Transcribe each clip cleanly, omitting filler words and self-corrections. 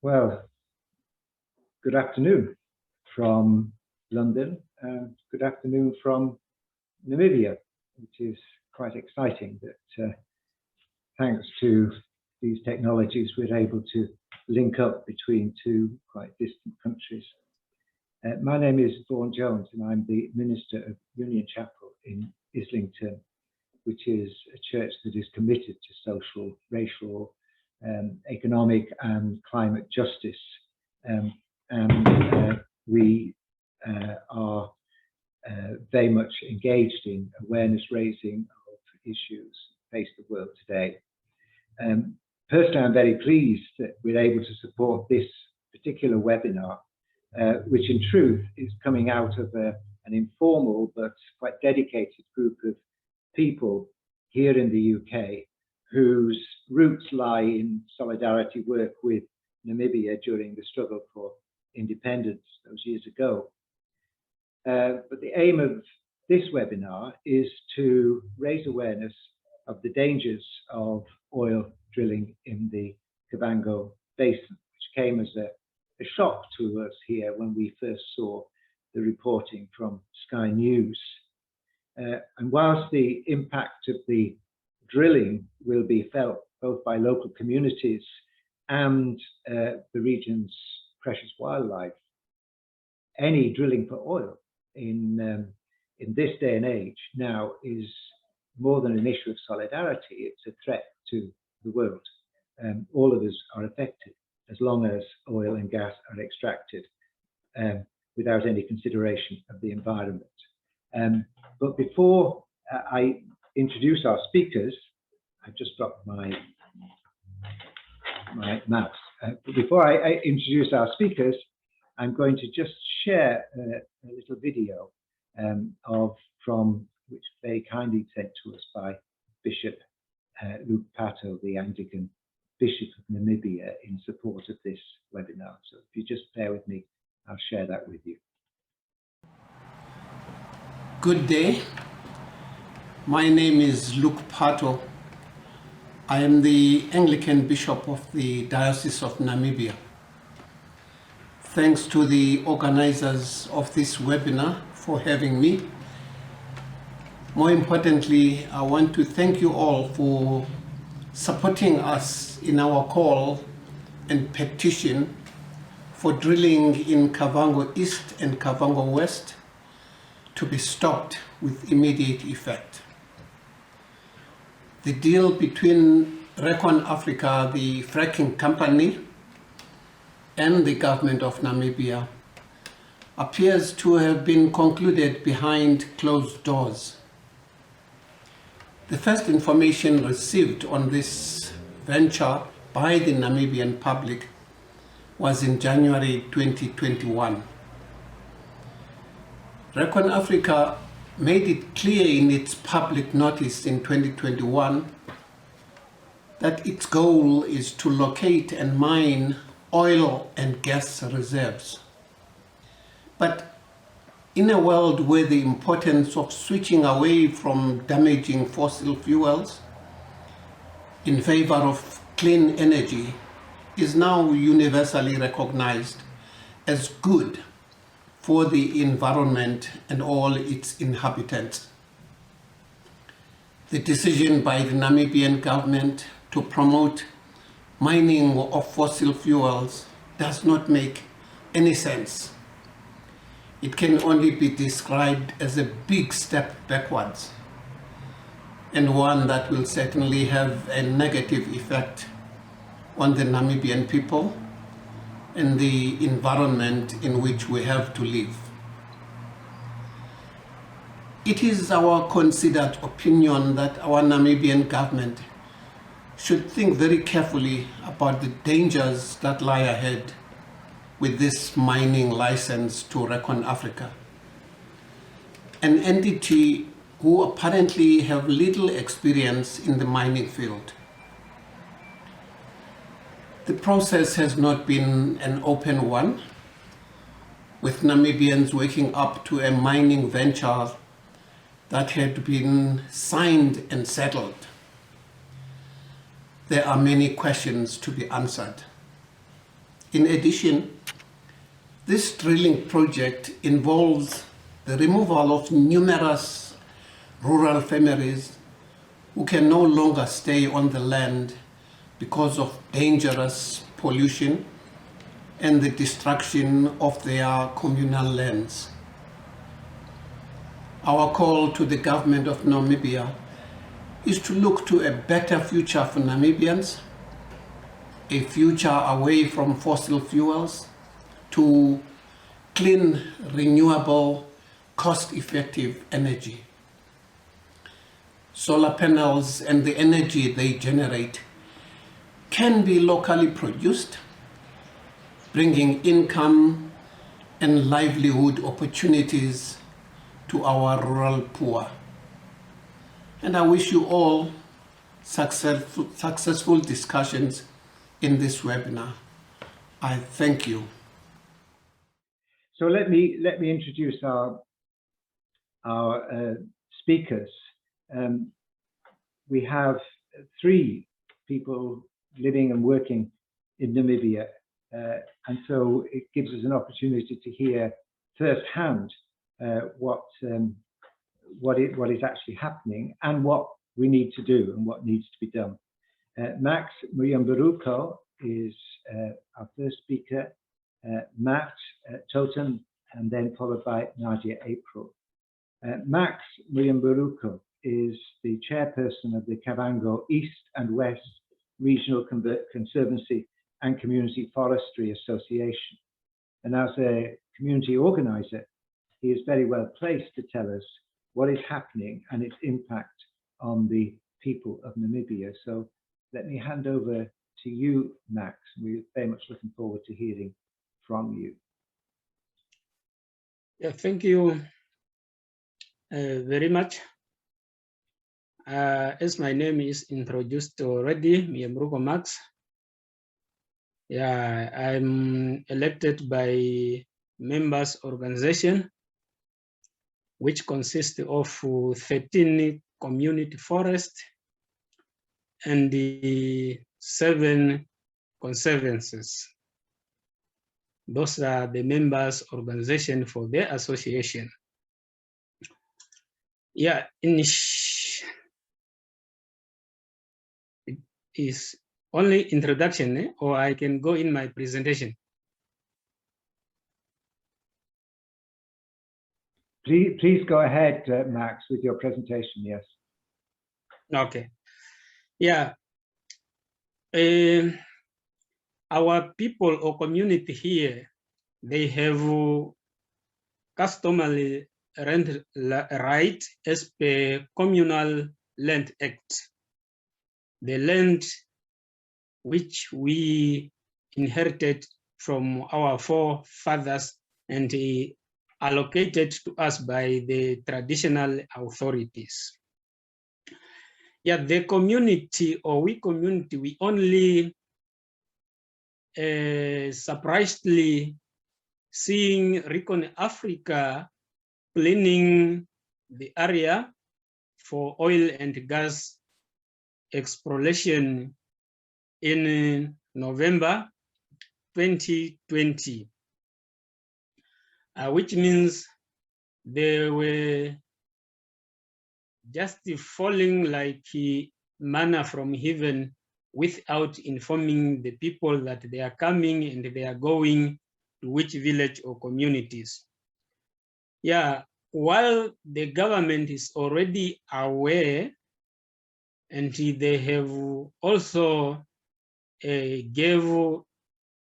Well, good afternoon from London and good afternoon from Namibia, which is quite exciting that thanks to these technologies we're able to link up between two quite distant countries. My name is Vaughan Jones and I'm the Minister of Union Chapel in Islington, which is a church that is committed to social, racial, economic and climate justice. We are very much engaged in awareness raising of issues face the world today. Personally, I'm very pleased that we're able to support this particular webinar, which in truth is coming out of an informal but quite dedicated group of people here in the UK whose roots lie in solidarity work with Namibia during the struggle for independence those years ago. But the aim of this webinar is to raise awareness of the dangers of oil drilling in the Kavango Basin, which came as a shock to us here when we first saw the reporting from Sky News. And whilst the impact of the drilling will be felt both by local communities and the region's precious wildlife, any drilling for oil in this day and age now is more than an issue of solidarity. It's a threat to the world. All of us are affected as long as oil and gas are extracted without any consideration of the environment. But before I introduce our speakers, I've just dropped my mouse. But before I introduce our speakers, I'm going to just share a little video which very kindly sent to us by Bishop Luke Pato, the Anglican Bishop of Namibia, in support of this webinar. So if you just bear with me, I'll share that with you. Good day. My name is Luke Pato. I am the Anglican Bishop of the Diocese of Namibia. Thanks to the organizers of this webinar for having me. More importantly, I want to thank you all for supporting us in our call and petition for drilling in Kavango East and Kavango West to be stopped with immediate effect. The deal between Recon Africa, the fracking company, and the government of Namibia appears to have been concluded behind closed doors. The first information received on this venture by the Namibian public was in January 2021. Recon Africa made it clear in its public notice in 2021 that its goal is to locate and mine oil and gas reserves. But in a world where the importance of switching away from damaging fossil fuels in favor of clean energy is now universally recognized as good for the environment and all its inhabitants. The decision by the Namibian government to promote mining of fossil fuels does not make any sense. It can only be described as a big step backwards, and one that will certainly have a negative effect on the Namibian people and the environment in which we have to live. It is our considered opinion that our Namibian government should think very carefully about the dangers that lie ahead with this mining license to Recon Africa, an entity who apparently have little experience in the mining field. The process has not been an open one, with Namibians waking up to a mining venture that had been signed and settled. There are many questions to be answered. In addition, this drilling project involves the removal of numerous rural families who can no longer stay on the land because of dangerous pollution and the destruction of their communal lands. Our call to the government of Namibia is to look to a better future for Namibians, a future away from fossil fuels, to clean, renewable, cost-effective energy. Solar panels and the energy they generate can be locally produced, bringing income and livelihood opportunities to our rural poor. And I wish you all successful discussions in this webinar. I thank you. So let me introduce our speakers. We have 3 people living and working in Namibia, and so it gives us an opportunity to hear firsthand what is actually happening and what we need to do and what needs to be done. Max Muyamburuko is our first speaker, Matt Totem, and then followed by Nadia April. Max Muyamburuko is the chairperson of the Kavango East and West Regional Conservancy and Community Forestry Association. And as a community organizer, he is very well placed to tell us what is happening and its impact on the people of Namibia. So let me hand over to you, Max. We're very much looking forward to hearing from you. Yeah, thank you very much. As my name is introduced already, Muyamburuko Max. Yeah, I'm elected by members organization, which consists of 13 community forests and the 7 conservancies. Those are the members organization for their association. Yeah, it is only introduction, or I can go in my presentation. Please go ahead, Max, with your presentation, yes. Okay. Yeah. Our people or community here, they have customary rent right as per Communal Land Act. The land which we inherited from our forefathers and allocated to us by the traditional authorities. Yeah, the community, or we community, we only surprisingly seeing Recon Africa planning the area for oil and gas exploration in November 2020, which means they were just falling like manna from heaven without informing the people that they are coming and they are going to which village or communities. Yeah, while the government is already aware, and they have also gave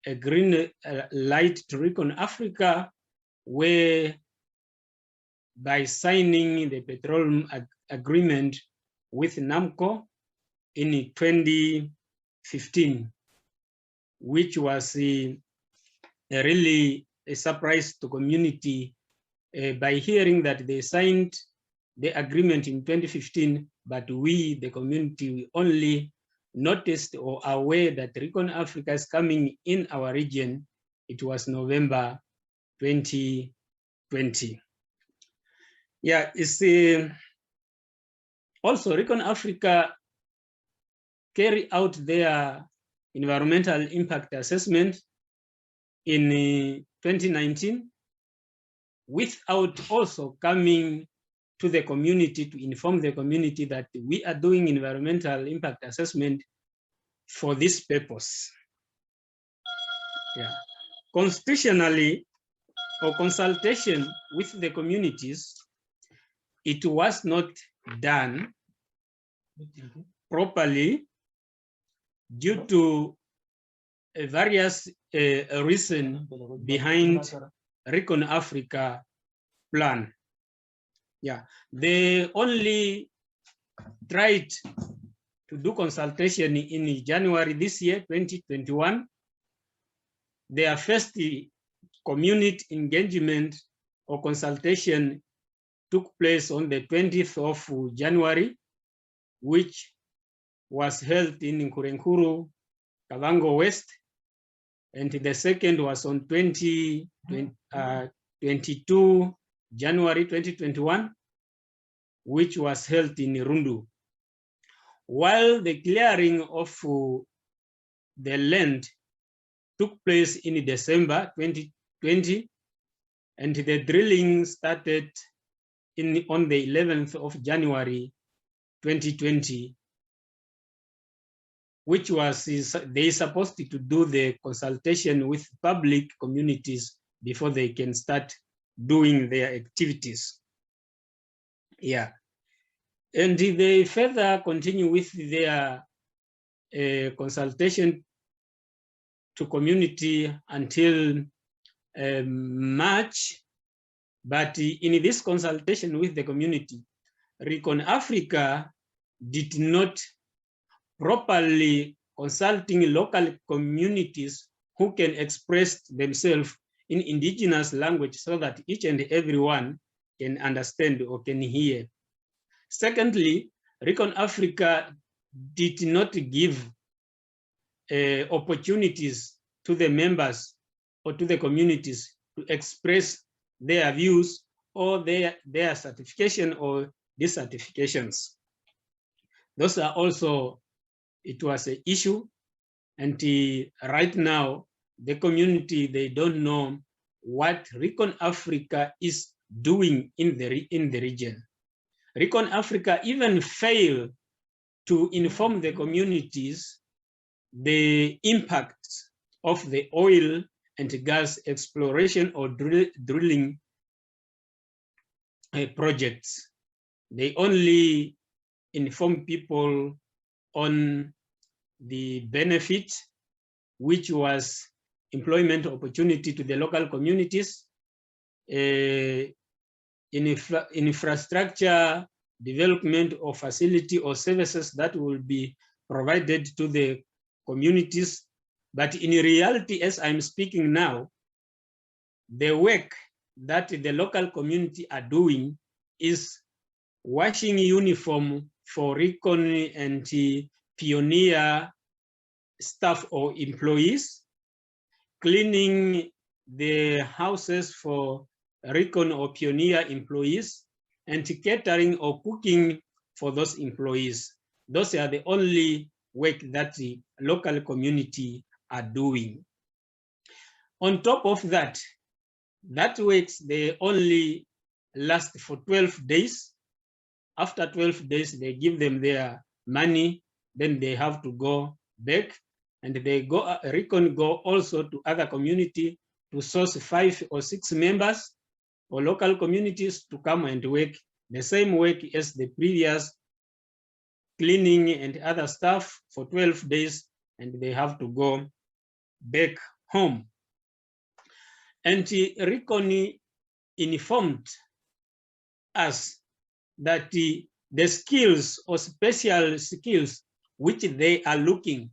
a green light to Recon Africa, where by signing the petroleum agreement with NAMCO in 2015, which was really a surprise to community by hearing that they signed the agreement in 2015, but we, the community, we only noticed or aware that Recon Africa is coming in our region. It was November 2020. Yeah, it's also Recon Africa carry out their environmental impact assessment in 2019 without also coming to the community to inform the community that we are doing environmental impact assessment for this purpose. Yeah. Constitutionally, or consultation with the communities, it was not done properly due to various reasons behind Recon Africa plan. Yeah, they only tried to do consultation in January this year, 2021. Their first community engagement or consultation took place on the 20th of January, which was held in Nkurenkuru, Kavango West, and the second was on 22 January 2021, which was held in Rundu. While the clearing of the land took place in December 2020, and the drilling started on the 11th of January 2020, which was they supposed to do the consultation with public communities before they can start doing their activities. Yeah, and they further continue with their consultation to community until March. But in this consultation with the community, Recon Africa did not properly consulting local communities who can express themselves in indigenous language so that each and everyone can understand or can hear. Secondly, Recon Africa did not give opportunities to the members or to the communities to express their views or their certification or discertifications. Those are also, it was an issue, and right now the community, they don't know what Recon Africa is doing in the region. Recon Africa even failed to inform the communities the impact of the oil and gas exploration or drilling projects. They only inform people on the benefit, which was employment opportunity to the local communities, infrastructure development or facility or services that will be provided to the communities. But in reality, as I'm speaking now, the work that the local community are doing is washing uniform for Recon and Pioneer staff or employees, cleaning the houses for Recon or Pioneer employees, and catering or cooking for those employees. Those are the only work that the local community are doing. On top of that, that works, they only last for 12 days. After 12 days, they give them their money, then they have to go back, and they go, Recon go also to other community to source 5 or 6 members or local communities to come and work the same work as the previous cleaning and other stuff for 12 days, and they have to go back home. And Recon informed us that the skills or special skills which they are looking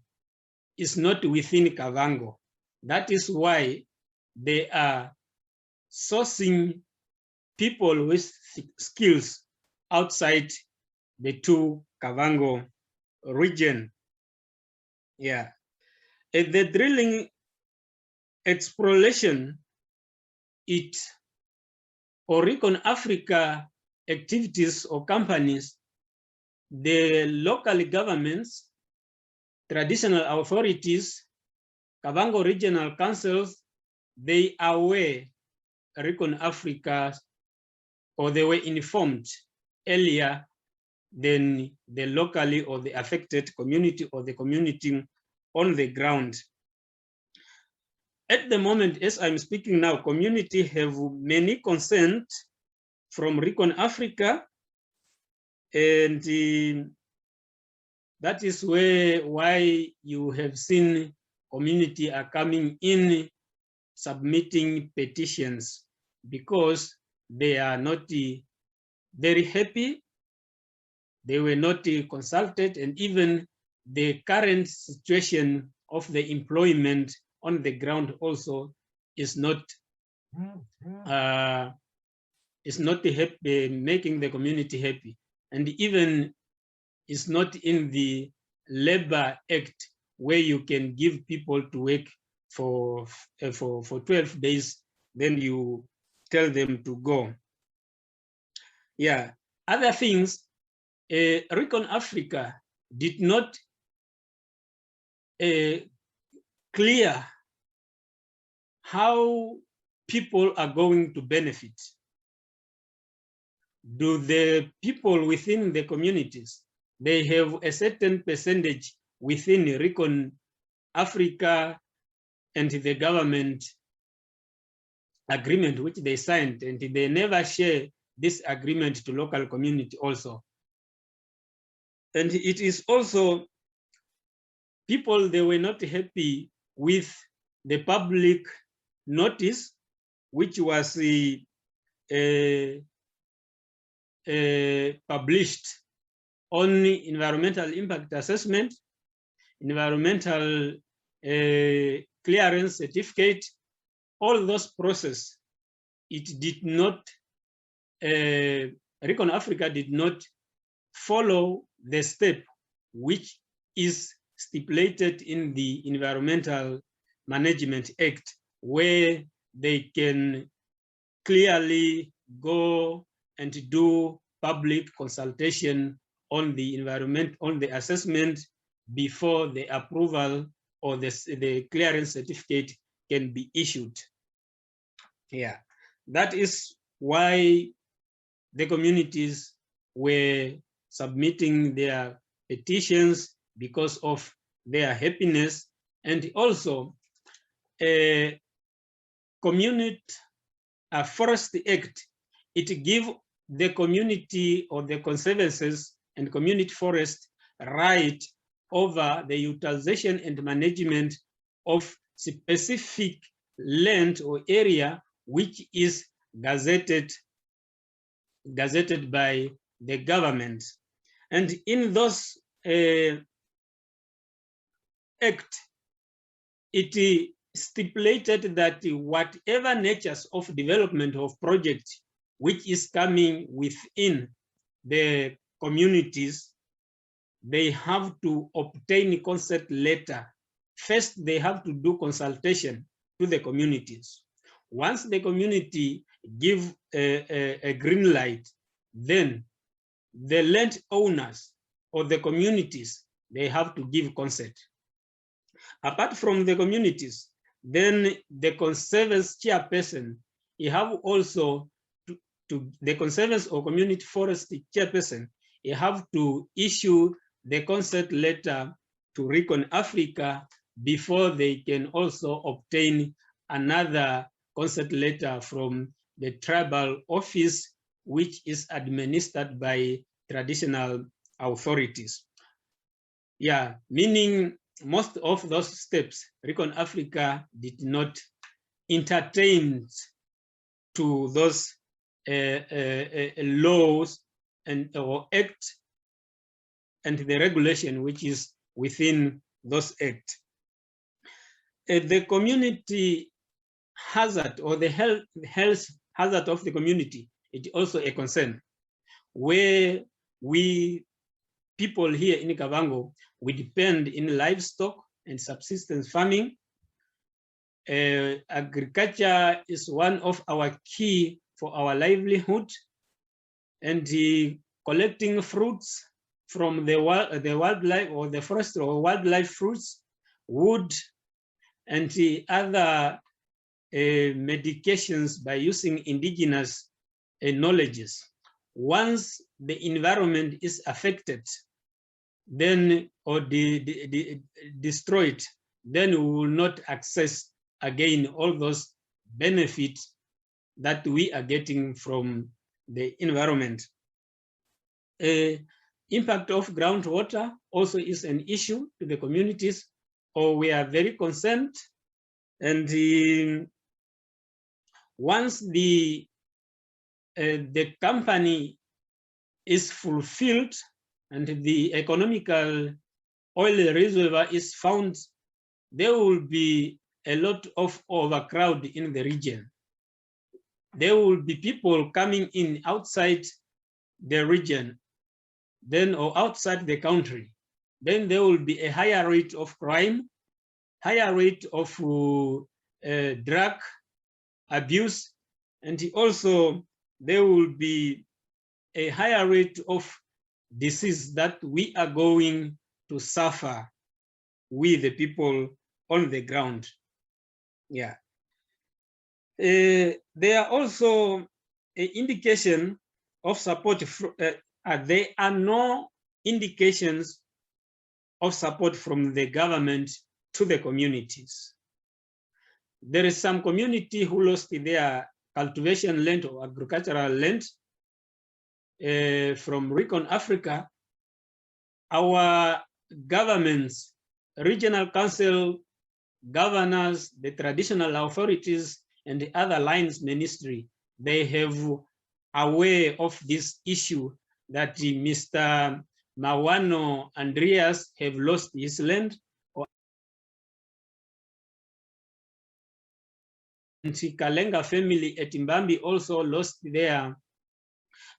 is not within Kavango. That is why they are sourcing people with skills outside the 2 Kavango region. Yeah. And the drilling exploration, or Recon Africa activities or companies, the local governments, traditional authorities, Kavango regional councils, they are aware, Recon Africa, or they were informed earlier than the locally or the affected community or the community on the ground. At the moment, as I'm speaking now, community have many consent from Recon Africa, and that is why you have seen community are coming in submitting petitions, because they are not very happy. They were not consulted, and even the current situation of the employment on the ground also is not happy, making the community happy, and even is not in the Labor Act, where you can give people to work for 12 days, then you tell them to go. Yeah, other things, Recon Africa did not clear how people are going to benefit. Do the people within the communities, they have a certain percentage within Recon Africa and the government agreement which they signed, and they never share this agreement to local community also. And it is also people, they were not happy with the public notice, which was published on environmental impact assessment, environmental clearance certificate, all those processes. It did not, Recon Africa did not follow the step which is stipulated in the Environmental Management Act, where they can clearly go and do public consultation on the environment, on the assessment, before the approval or the clearance certificate can be issued. Yeah, that is why the communities were submitting their petitions, because of their happiness. And also Community Forest Act, it gives the community or the conservancies and community forest right over the utilization and management of specific land or area which is gazetted by the government. And in those act, it stipulated that whatever natures of development of project which is coming within the communities, they have to obtain consent letter. First, they have to do consultation to the communities. Once the community give a green light, then the land owners or the communities, they have to give consent. Apart from the communities, then the conservancy chairperson, you have also to the conservancy or community forest chairperson, you have to issue the consent letter to Recon Africa before they can also obtain another consent letter from the tribal office, which is administered by traditional authorities. Yeah, meaning most of those steps, Recon Africa did not entertain to those laws and or act and the regulation which is within those acts. The community hazard or the health hazard of the community, it's also a concern, where we people here in Kavango, we depend in livestock and subsistence farming. Agriculture is one of our key for our livelihood, and collecting fruits from the wildlife or the forest or wildlife fruits, wood, and the other medications by using indigenous knowledges. Once the environment is affected, then or destroyed, then we will not access again all those benefits that we are getting from the environment. Impact of groundwater also is an issue to the communities, or we are very concerned. And once the company is fulfilled and the economical oil reservoir is found, there will be a lot of overcrowd in the region. There will be people coming in outside the region, then or outside the country. Then there will be a higher rate of crime, higher rate of drug abuse, and also there will be a higher rate of disease that we are going to suffer with the people on the ground. Yeah. There are also an indication of support. There are no indications of support from the government to the communities. There is some community who lost their cultivation land or agricultural land from Recon Africa. Our governments, regional council, governors, the traditional authorities, and the other lines ministry, they have aware of this issue that Mr. Mawano Andreas have lost his land, and the Kalenga family at Mbambi also lost their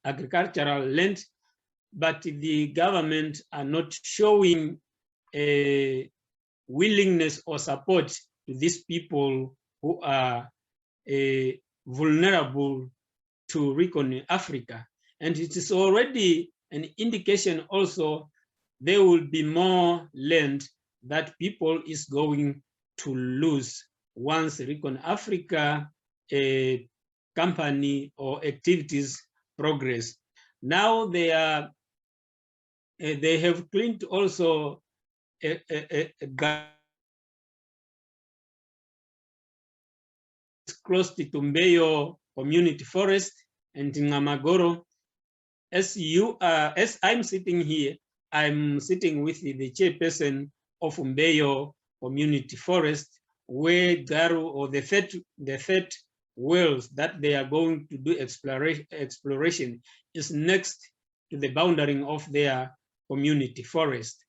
agricultural land, but the government are not showing a willingness or support to these people who are vulnerable to Recon Africa. And it is already an indication also there will be more land that people is going to lose once Recon Africa company or activities progress. Now they have cleaned also close to Tumbeyo Community Forest and Ngamagoro. As I'm sitting here, I'm sitting with the chairperson of Mbeyo Community Forest, where Garu or the third wells that they are going to do exploration is next to the boundary of their community forest.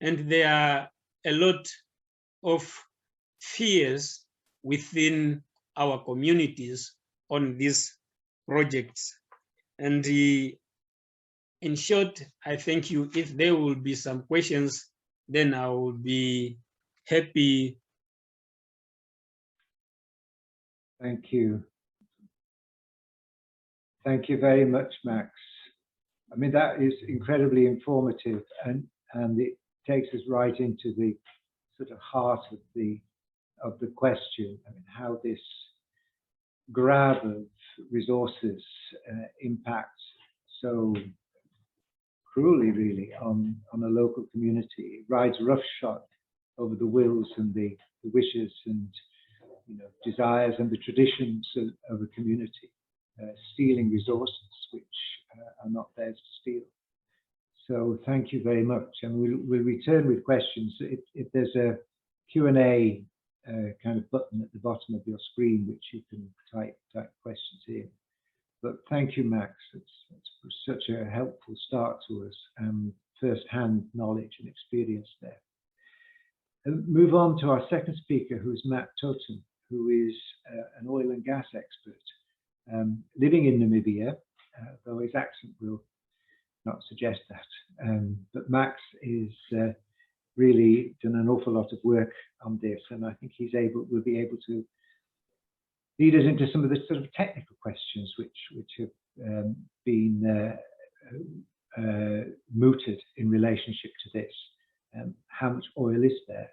And there are a lot of fears within our communities on these projects. And in short, I thank you. If there will be some questions, then I will be happy. Thank you. Thank you very much, Max. I mean, that is incredibly informative, and it takes us right into the sort of heart of the question. I mean, how this grab of resources impacts so cruelly, really, on a local community. It rides roughshod over the wills and the wishes and desires and the traditions of a community, stealing resources which are not theirs to steal. So thank you very much, and we'll return with questions. If there's a Q&A kind of button at the bottom of your screen, which you can type questions in. But thank you, Max. It's such a helpful start to us, first-hand knowledge and experience there. And move on to our second speaker, who is Matt Totten, who is an oil and gas expert living in Namibia, though his accent will not suggest that. But Max is really done an awful lot of work on this, and I think will be able to lead us into some of the sort of technical questions which have been mooted in relationship to this. How much oil is there?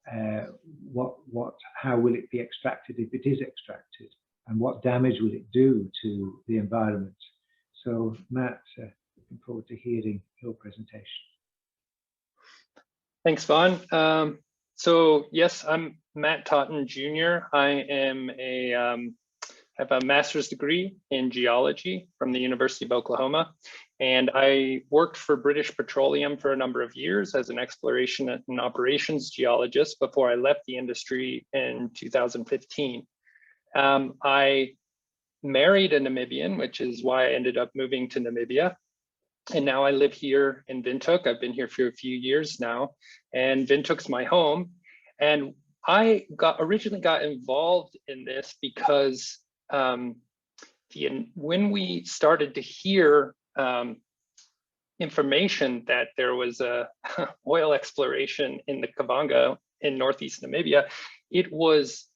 how will it be extracted if it is extracted, and what damage will it do to the environment? So Matt, looking forward to hearing your presentation. Thanks, Vaughn. So yes, I'm Matt Totten Jr. I have a master's degree in geology from the University of Oklahoma, and I worked for British Petroleum for a number of years as an exploration and operations geologist before I left the industry in 2015. I married a Namibian, which is why I ended up moving to Namibia. And now I live here in Windhoek. I've been here for a few years now, and Windhoek's my home. And I originally got involved in this because when we started to hear information that there was a oil exploration in the Kavango in Northeast Namibia, it was,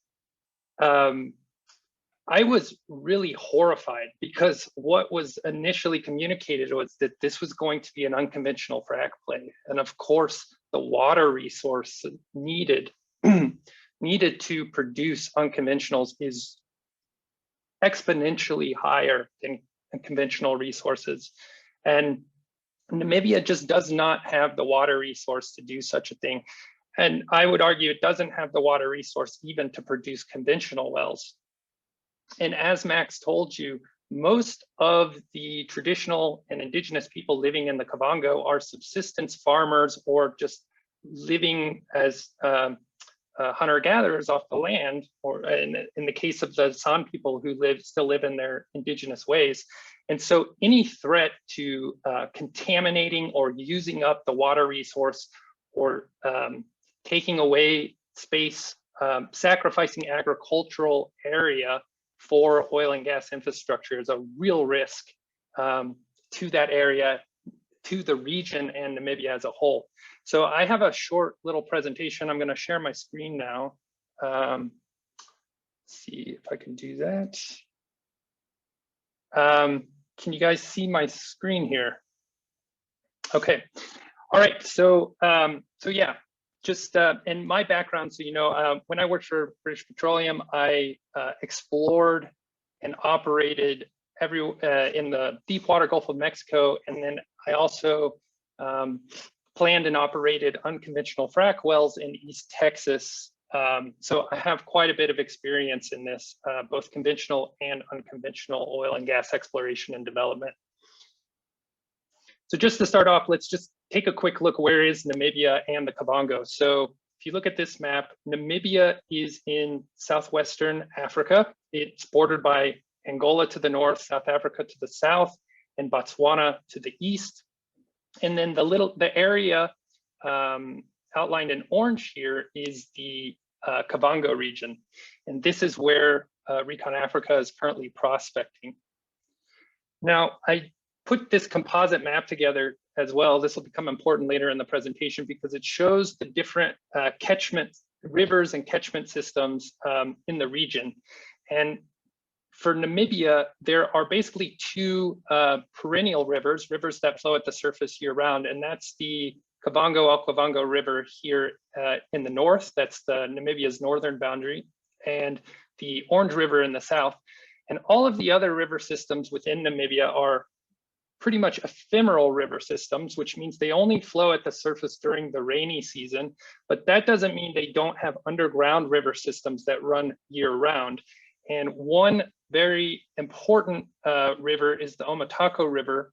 I was really horrified, because what was initially communicated was that this was going to be an unconventional frac play. And of course, the water resource needed to produce unconventionals is exponentially higher than conventional resources. And Namibia just does not have the water resource to do such a thing. And I would argue it doesn't have the water resource even to produce conventional wells. And as Max told you, most of the traditional and indigenous people living in the Kavango are subsistence farmers, or just living as hunter-gatherers off the land, or in the case of the San people who still live in their indigenous ways. And so any threat to contaminating or using up the water resource, or taking away space, sacrificing agricultural area for oil and gas infrastructure is a real risk to that area, to the region, and Namibia as a whole. So I have a short little presentation. I'm going to share my screen now. See if I can do that. Can you guys see my screen here? Okay. All right. So yeah, just in my background, so you know, when I worked for British Petroleum, I explored and operated in the deep water Gulf of Mexico, and then I also planned and operated unconventional frac wells in East Texas. So I have quite a bit of experience in this, both conventional and unconventional oil and gas exploration and development. So just to start off, let's just take a quick look, where is Namibia and the Kavango? So if you look at this map, Namibia is in southwestern Africa. It's bordered by Angola to the north, South Africa to the south, and Botswana to the east. And then the area outlined in orange here is the Kavango region. And this is where Recon Africa is currently prospecting. Now, I put this composite map together as well. This will become important later in the presentation, because it shows the different catchment rivers and catchment systems in the region. And for Namibia, there are basically two perennial rivers that flow at the surface year round, and that's the Okovango River here in the north. That's Namibia's northern boundary, and the Orange River in the south. And all of the other river systems within Namibia are pretty much ephemeral river systems, which means they only flow at the surface during the rainy season, but that doesn't mean they don't have underground river systems that run year round. And one very important river is the Omatako River,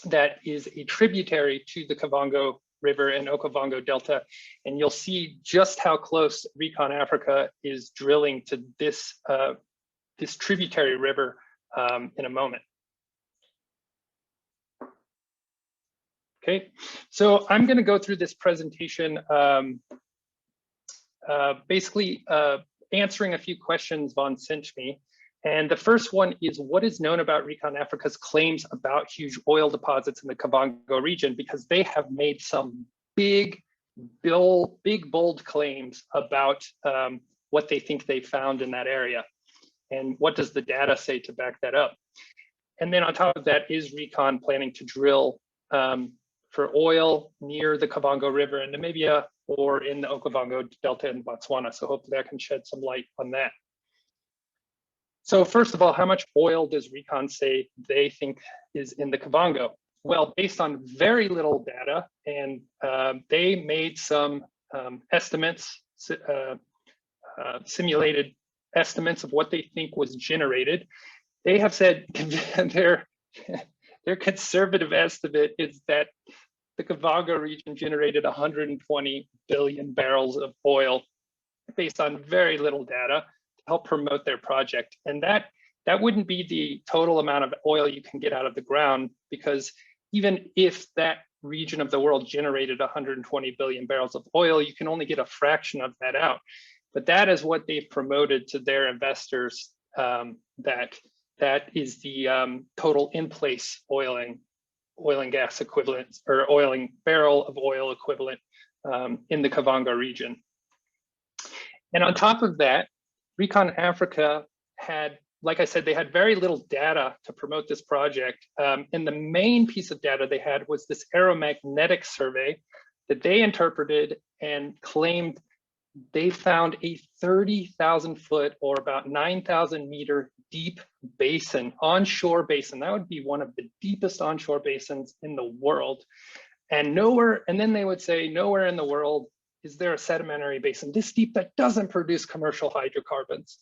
that is a tributary to the Kavango River and Okovango Delta. And you'll see just how close Recon Africa is drilling to this, this tributary river in a moment. Okay, so I'm going to go through this presentation basically answering a few questions Vaughn sent me. And the first one is, what is known about Recon Africa's claims about huge oil deposits in the Kavango region? Because they have made some big, bold claims about what they think they found in that area. And what does the data say to back that up? And then on top of that, is Recon planning to drill for oil near the Kavango River in Namibia or in the Okovango Delta in Botswana. So hopefully I can shed some light on that. So first of all, how much oil does Recon say they think is in the Kavango? Well, based on very little data, and they made some estimates, simulated estimates of what they think was generated. They have said their conservative estimate is that the Kavango region generated 120 billion barrels of oil based on very little data to help promote their project. And that wouldn't be the total amount of oil you can get out of the ground, because even if that region of the world generated 120 billion barrels of oil, you can only get a fraction of that out. But that is what they've promoted to their investors, that is the total in-place oil and gas equivalent, or barrel of oil equivalent in the Kavango region. And on top of that, Recon Africa had, like I said, they had very little data to promote this project. And the main piece of data they had was this aeromagnetic survey that they interpreted and claimed they found a 30,000 foot, or about 9,000 meter deep basin, onshore basin. That would be one of the deepest onshore basins in the world. And nowhere, and then they would say, nowhere in the world is there a sedimentary basin this deep that doesn't produce commercial hydrocarbons.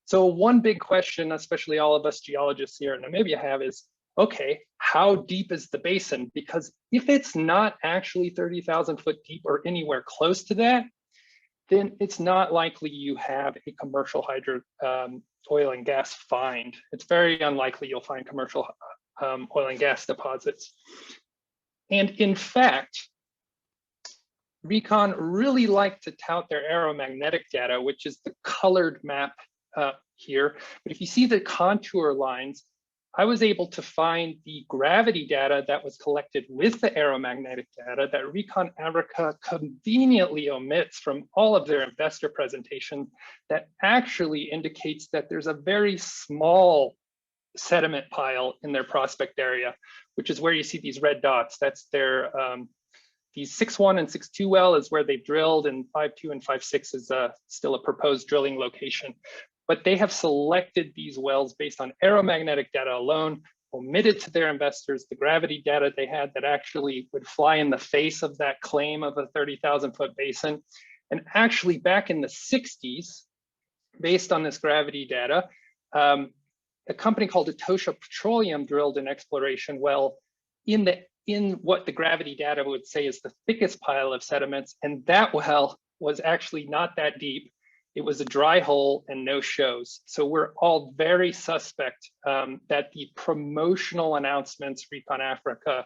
So one big question, especially all of us geologists here in Namibia have, is, okay, how deep is the basin? Because if it's not actually 30,000 foot deep or anywhere close to that, then it's not likely you have a commercial oil and gas find. It's very unlikely you'll find commercial oil and gas deposits. And in fact, Recon really liked to tout their aeromagnetic data, which is the colored map here. But if you see the contour lines, I was able to find the gravity data that was collected with the aeromagnetic data that Recon Africa conveniently omits from all of their investor presentations, that actually indicates that there's a very small sediment pile in their prospect area, which is where you see these red dots. That's their, these 6-1 and 6-2 well is where they've drilled, and 5-2 and 5-6 is still a proposed drilling location. But they have selected these wells based on aeromagnetic data alone, omitted to their investors the gravity data they had that actually would fly in the face of that claim of a 30,000 foot basin. And actually back in the 60s, based on this gravity data, a company called Etosha Petroleum drilled an exploration well in what the gravity data would say is the thickest pile of sediments. And that well was actually not that deep. It was a dry hole and no shows. So we're all very suspect that the promotional announcements Recon Africa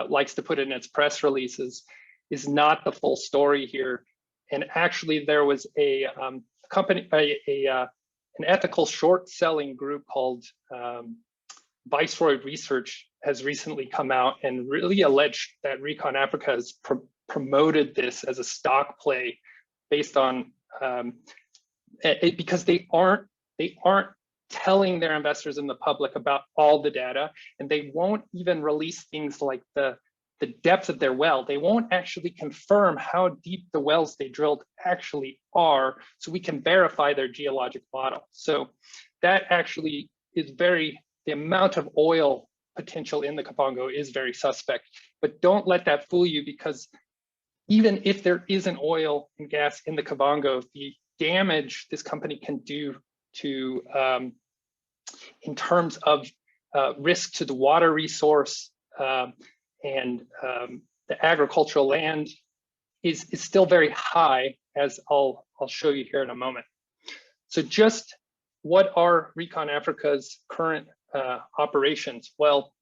likes to put in its press releases is not the full story here. And actually there was a company, an ethical short selling group called Viceroy Research has recently come out and really alleged that Recon Africa has promoted this as a stock play based on because they aren't telling their investors and the public about all the data, and they won't even release things like the depth of their well. They won't actually confirm how deep the wells they drilled actually are, so we can verify their geologic model. So that actually is the amount of oil potential in the Kavango is very suspect, but don't let that fool you, because even if there isn't oil and gas in the Kavango, the damage this company can do to, in terms of risk to the water resource and the agricultural land is still very high, as I'll show you here in a moment. So just what are Recon Africa's current operations? Well,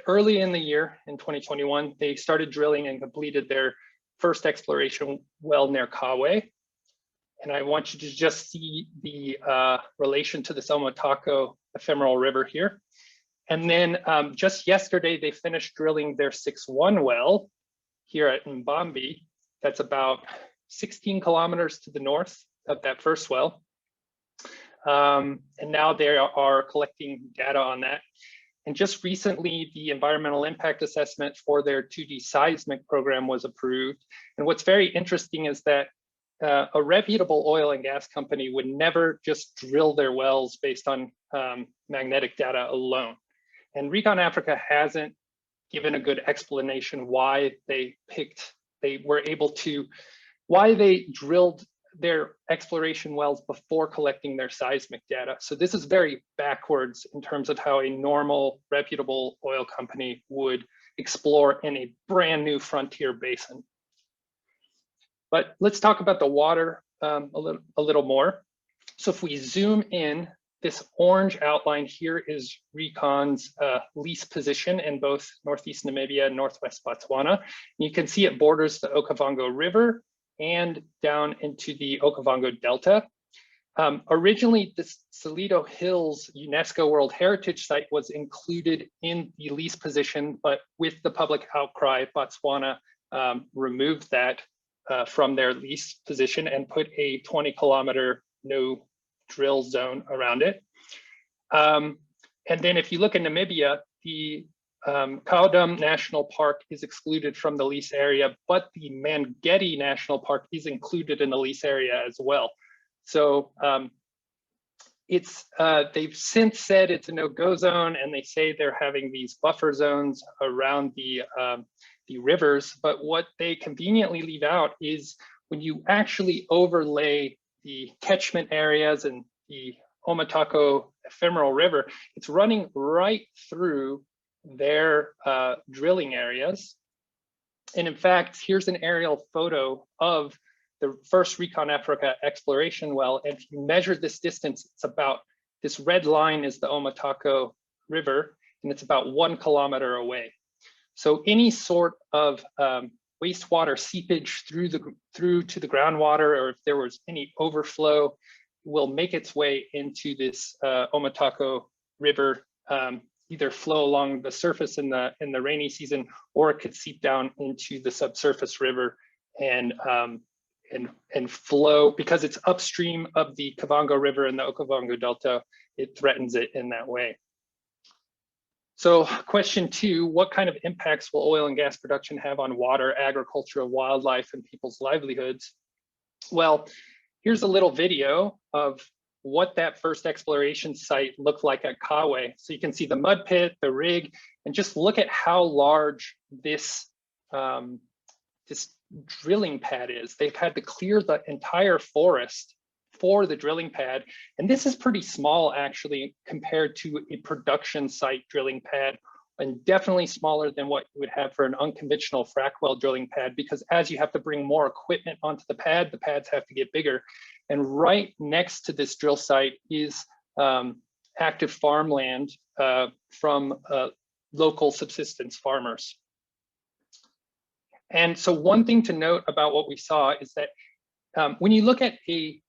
early in the year, in 2021, they started drilling and completed their first exploration well near Kawe. And I want you to just see the relation to the Omotako ephemeral river here. And then just yesterday, they finished drilling their 6-1 well here at Mbambi. That's about 16 kilometers to the north of that first well. And now they are collecting data on that. And just recently, the environmental impact assessment for their 2D seismic program was approved. And what's very interesting is that a reputable oil and gas company would never just drill their wells based on magnetic data alone. And Recon Africa hasn't given a good explanation why they drilled their exploration wells before collecting their seismic data. So this is very backwards in terms of how a normal reputable oil company would explore in a brand new frontier basin. But let's talk about the water a little more. So if we zoom in, this orange outline here is Recon's lease position in both Northeast Namibia and Northwest Botswana. And you can see it borders the Okovango River and down into the Okovango Delta. Originally, the Salido Hills UNESCO World Heritage Site was included in the lease position, but with the public outcry, Botswana removed that from their lease position and put a 20-kilometer no drill zone around it. And then if you look in Namibia, the Kaudum National Park is excluded from the lease area, but the Mangeti National Park is included in the lease area as well. So they've since said it's a no-go zone, and they say they're having these buffer zones around the rivers. But what they conveniently leave out is when you actually overlay the catchment areas and the Omatako ephemeral river, it's running right through their drilling areas. And in fact, here's an aerial photo of the first Recon Africa exploration well. And if you measure this distance, it's about, this red line is the Omatako River, and it's about 1 kilometer away. So any sort of wastewater seepage through to the groundwater, or if there was any overflow, will make its way into this Omatako River, either flow along the surface in the rainy season, or it could seep down into the subsurface river and flow, because it's upstream of the Kavango River and the Okovango Delta. It threatens it in that way. So question 2, what kind of impacts will oil and gas production have on water, agriculture, wildlife, and people's livelihoods? Well, here's a little video of what that first exploration site looked like at Kawe. So you can see the mud pit, the rig, and just look at how large this, this drilling pad is. They've had to clear the entire forest for the drilling pad. And this is pretty small actually compared to a production site drilling pad, and definitely smaller than what you would have for an unconventional frac well drilling pad, because as you have to bring more equipment onto the pads have to get bigger. And right next to this drill site is active farmland from local subsistence farmers. And so one thing to note about what we saw is that when you look at a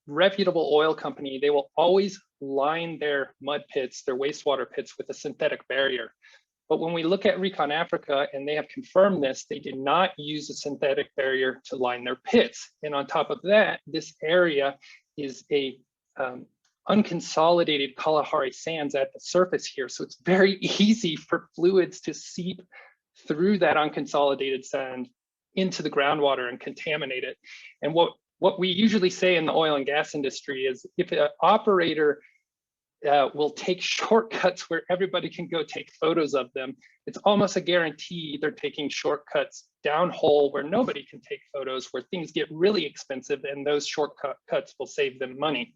reputable oil company, they will always line their mud pits, their wastewater pits, with a synthetic barrier. But when we look at Recon Africa, and they have confirmed this, they did not use a synthetic barrier to line their pits. And on top of that, this area is a unconsolidated Kalahari sands at the surface here. So it's very easy for fluids to seep through that unconsolidated sand into the groundwater and contaminate it. And what we usually say in the oil and gas industry is, if an operator will take shortcuts where everybody can go take photos of them, it's almost a guarantee they're taking shortcuts downhole where nobody can take photos, where things get really expensive, and those shortcuts will save them money.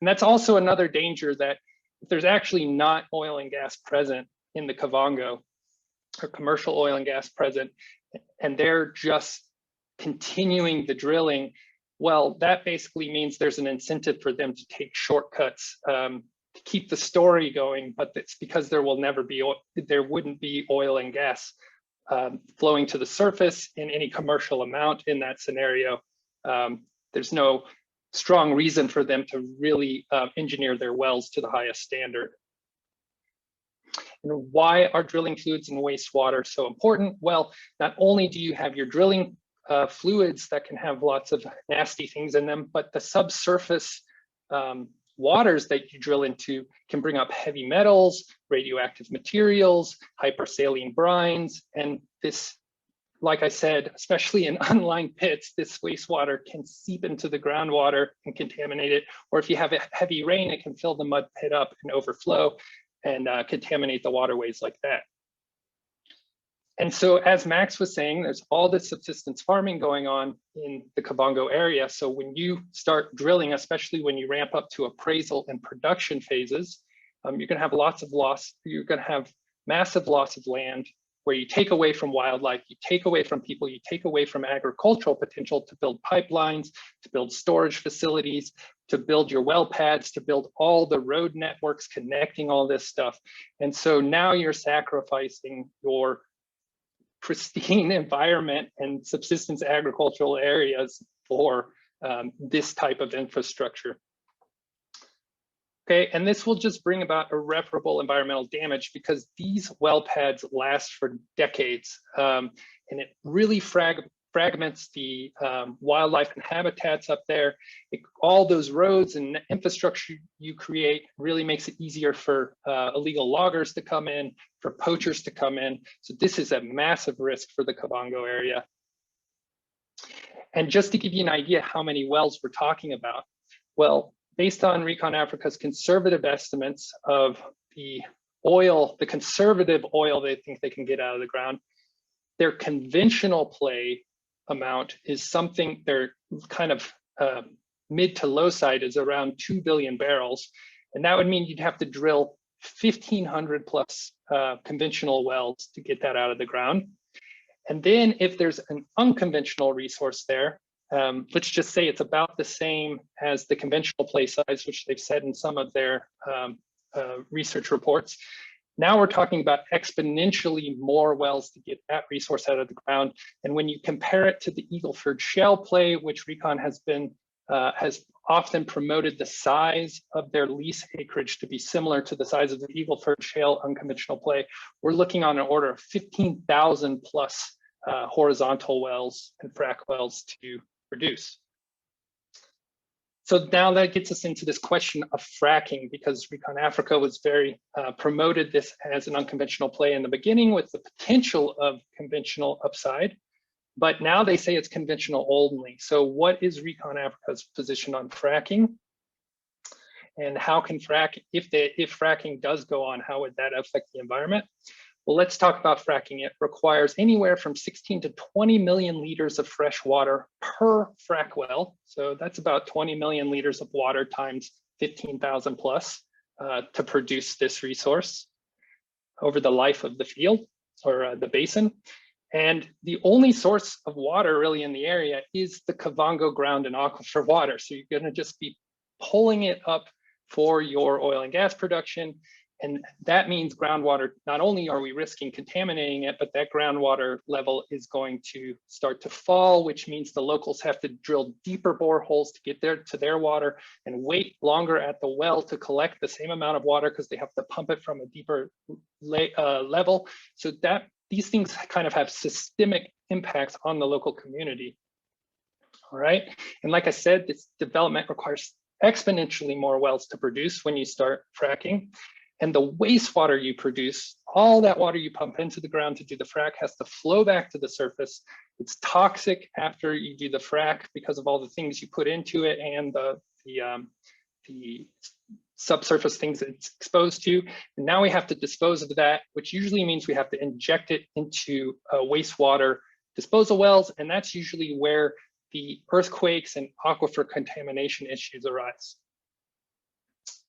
And that's also another danger, that if there's actually not oil and gas present in the Kavango, or commercial oil and gas present, and they're just continuing the drilling, well, that basically means there's an incentive for them to take shortcuts to keep the story going, but it's because there wouldn't be oil and gas flowing to the surface in any commercial amount in that scenario. There's no strong reason for them to really engineer their wells to the highest standard. And why are drilling fluids and wastewater so important? Well, not only do you have your drilling fluids that can have lots of nasty things in them, but the subsurface waters that you drill into can bring up heavy metals, radioactive materials, hypersaline brines, and this, like I said, especially in unlined pits, this wastewater can seep into the groundwater and contaminate it. Or if you have a heavy rain, it can fill the mud pit up and overflow and contaminate the waterways like that. And so as Max was saying, there's all this subsistence farming going on in the Kavango area. So when you start drilling, especially when you ramp up to appraisal and production phases, you're gonna have lots of loss. You're gonna have massive loss of land where you take away from wildlife, you take away from people, you take away from agricultural potential to build pipelines, to build storage facilities, to build your well pads, to build all the road networks connecting all this stuff. And so now you're sacrificing your pristine environment and subsistence agricultural areas for this type of infrastructure. Okay, and this will just bring about irreparable environmental damage because these well pads last for decades, and it really fragments the wildlife and habitats up there. All those roads and infrastructure you create really makes it easier for illegal loggers to come in, for poachers to come in. So this is a massive risk for the Kavango area. And just to give you an idea how many wells we're talking about, well, based on Recon Africa's conservative estimates of the oil, the conservative oil they think they can get out of the ground, their conventional play amount is something, their kind of mid to low side is around 2 billion barrels. And that would mean you'd have to drill 1,500 plus conventional wells to get that out of the ground. And then if there's an unconventional resource there, let's just say it's about the same as the conventional play size, which they've said in some of their research reports. Now we're talking about exponentially more wells to get that resource out of the ground. And when you compare it to the Eagleford Shale play, which Recon has often promoted the size of their lease acreage to be similar to the size of the Eagleford Shale unconventional play, we're looking on an order of 15,000 plus horizontal wells and frac wells to produce. So now that gets us into this question of fracking, because Recon Africa was very promoted this as an unconventional play in the beginning with the potential of conventional upside, but now they say it's conventional only. So what is Recon Africa's position on fracking? And how can if fracking does go on, how would that affect the environment? Well, let's talk about fracking. It requires anywhere from 16 to 20 million liters of fresh water per frac well. So that's about 20 million liters of water times 15,000 plus to produce this resource over the life of the field or the basin. And the only source of water really in the area is the Kavango ground and aquifer water. So you're gonna just be pulling it up for your oil and gas production. And that means groundwater, not only are we risking contaminating it, but that groundwater level is going to start to fall, which means the locals have to drill deeper boreholes to get there to their water and wait longer at the well to collect the same amount of water because they have to pump it from a deeper level. So that these things kind of have systemic impacts on the local community. All right. And like I said, this development requires exponentially more wells to produce when you start fracking. And the wastewater you produce, all that water you pump into the ground to do the frac has to flow back to the surface. It's toxic after you do the frac because of all the things you put into it and the subsurface things it's exposed to. And now we have to dispose of that, which usually means we have to inject it into wastewater disposal wells. And that's usually where the earthquakes and aquifer contamination issues arise.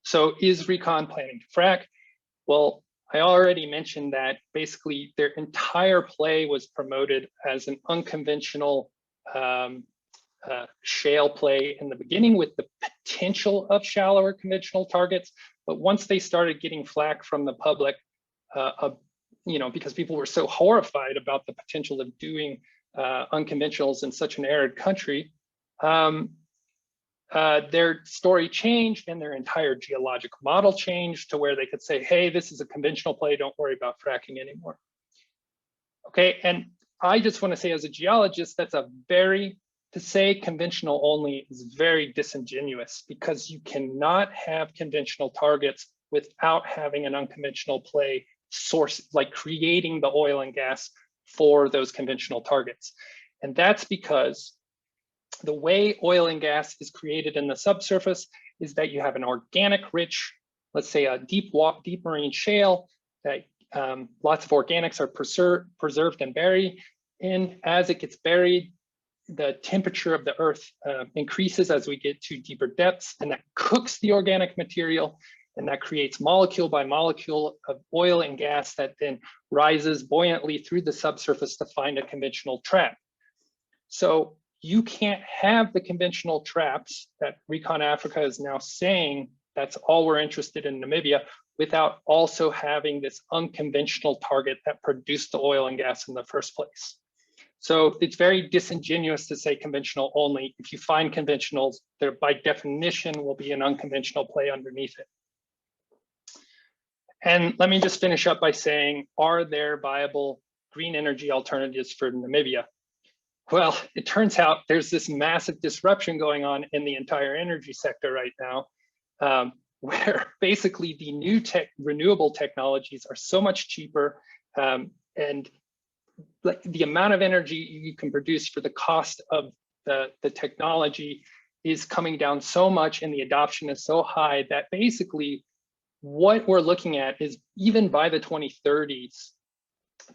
So is Recon planning to frac? Well, I already mentioned that basically their entire play was promoted as an unconventional shale play in the beginning with the potential of shallower conventional targets. But once they started getting flack from the public, because people were so horrified about the potential of doing unconventionals in such an arid country, their story changed and their entire geologic model changed to where they could say, hey, this is a conventional play, don't worry about fracking anymore. Okay, and I just want to say as a geologist, that's a very to say conventional only is very disingenuous, because you cannot have conventional targets without having an unconventional play source, like creating the oil and gas for those conventional targets. And that's because the way oil and gas is created in the subsurface is that you have an organic rich, let's say a deep marine shale that lots of organics are preserved and buried in. As it gets buried, the temperature of the earth increases as we get to deeper depths, and that cooks the organic material, and that creates molecule by molecule of oil and gas that then rises buoyantly through the subsurface to find a conventional trap. So you can't have the conventional traps that Recon Africa is now saying that's all we're interested in Namibia, without also having this unconventional target that produced the oil and gas in the first place. So it's very disingenuous to say conventional only. If you find conventionals, there by definition will be an unconventional play underneath it. And let me just finish up by saying, are there viable green energy alternatives for Namibia? Well, it turns out there's this massive disruption going on in the entire energy sector right now, where basically the new renewable technologies are so much cheaper, and like the amount of energy you can produce for the cost of the technology is coming down so much, and the adoption is so high that basically what we're looking at is, even by the 2030s,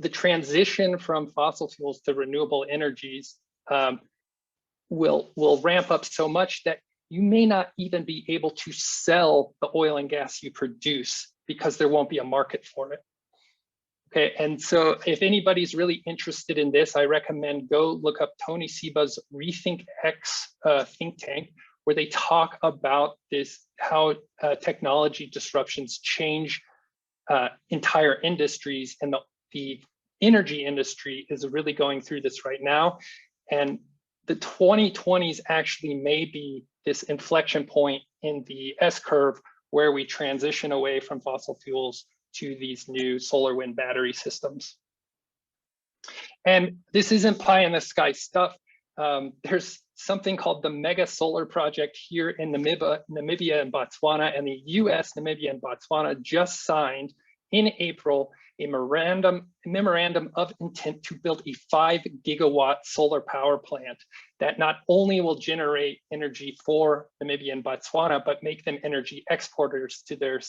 the transition from fossil fuels to renewable energies will ramp up so much that you may not even be able to sell the oil and gas you produce, because there won't be a market for it. Okay, and so if anybody's really interested in this, I recommend go look up Tony Seba's Rethink X think tank, where they talk about this, how technology disruptions change entire industries, and the energy industry is really going through this right now. And the 2020s actually may be this inflection point in the S-curve, where we transition away from fossil fuels to these new solar wind battery systems. And this isn't pie in the sky stuff. There's something called the Mega Solar Project here in Namibia and Botswana, and the US, Namibia, and Botswana just signed in April a memorandum of intent to build a 5 gigawatt solar power plant that not only will generate energy for Namibia and Botswana, but make them energy exporters to their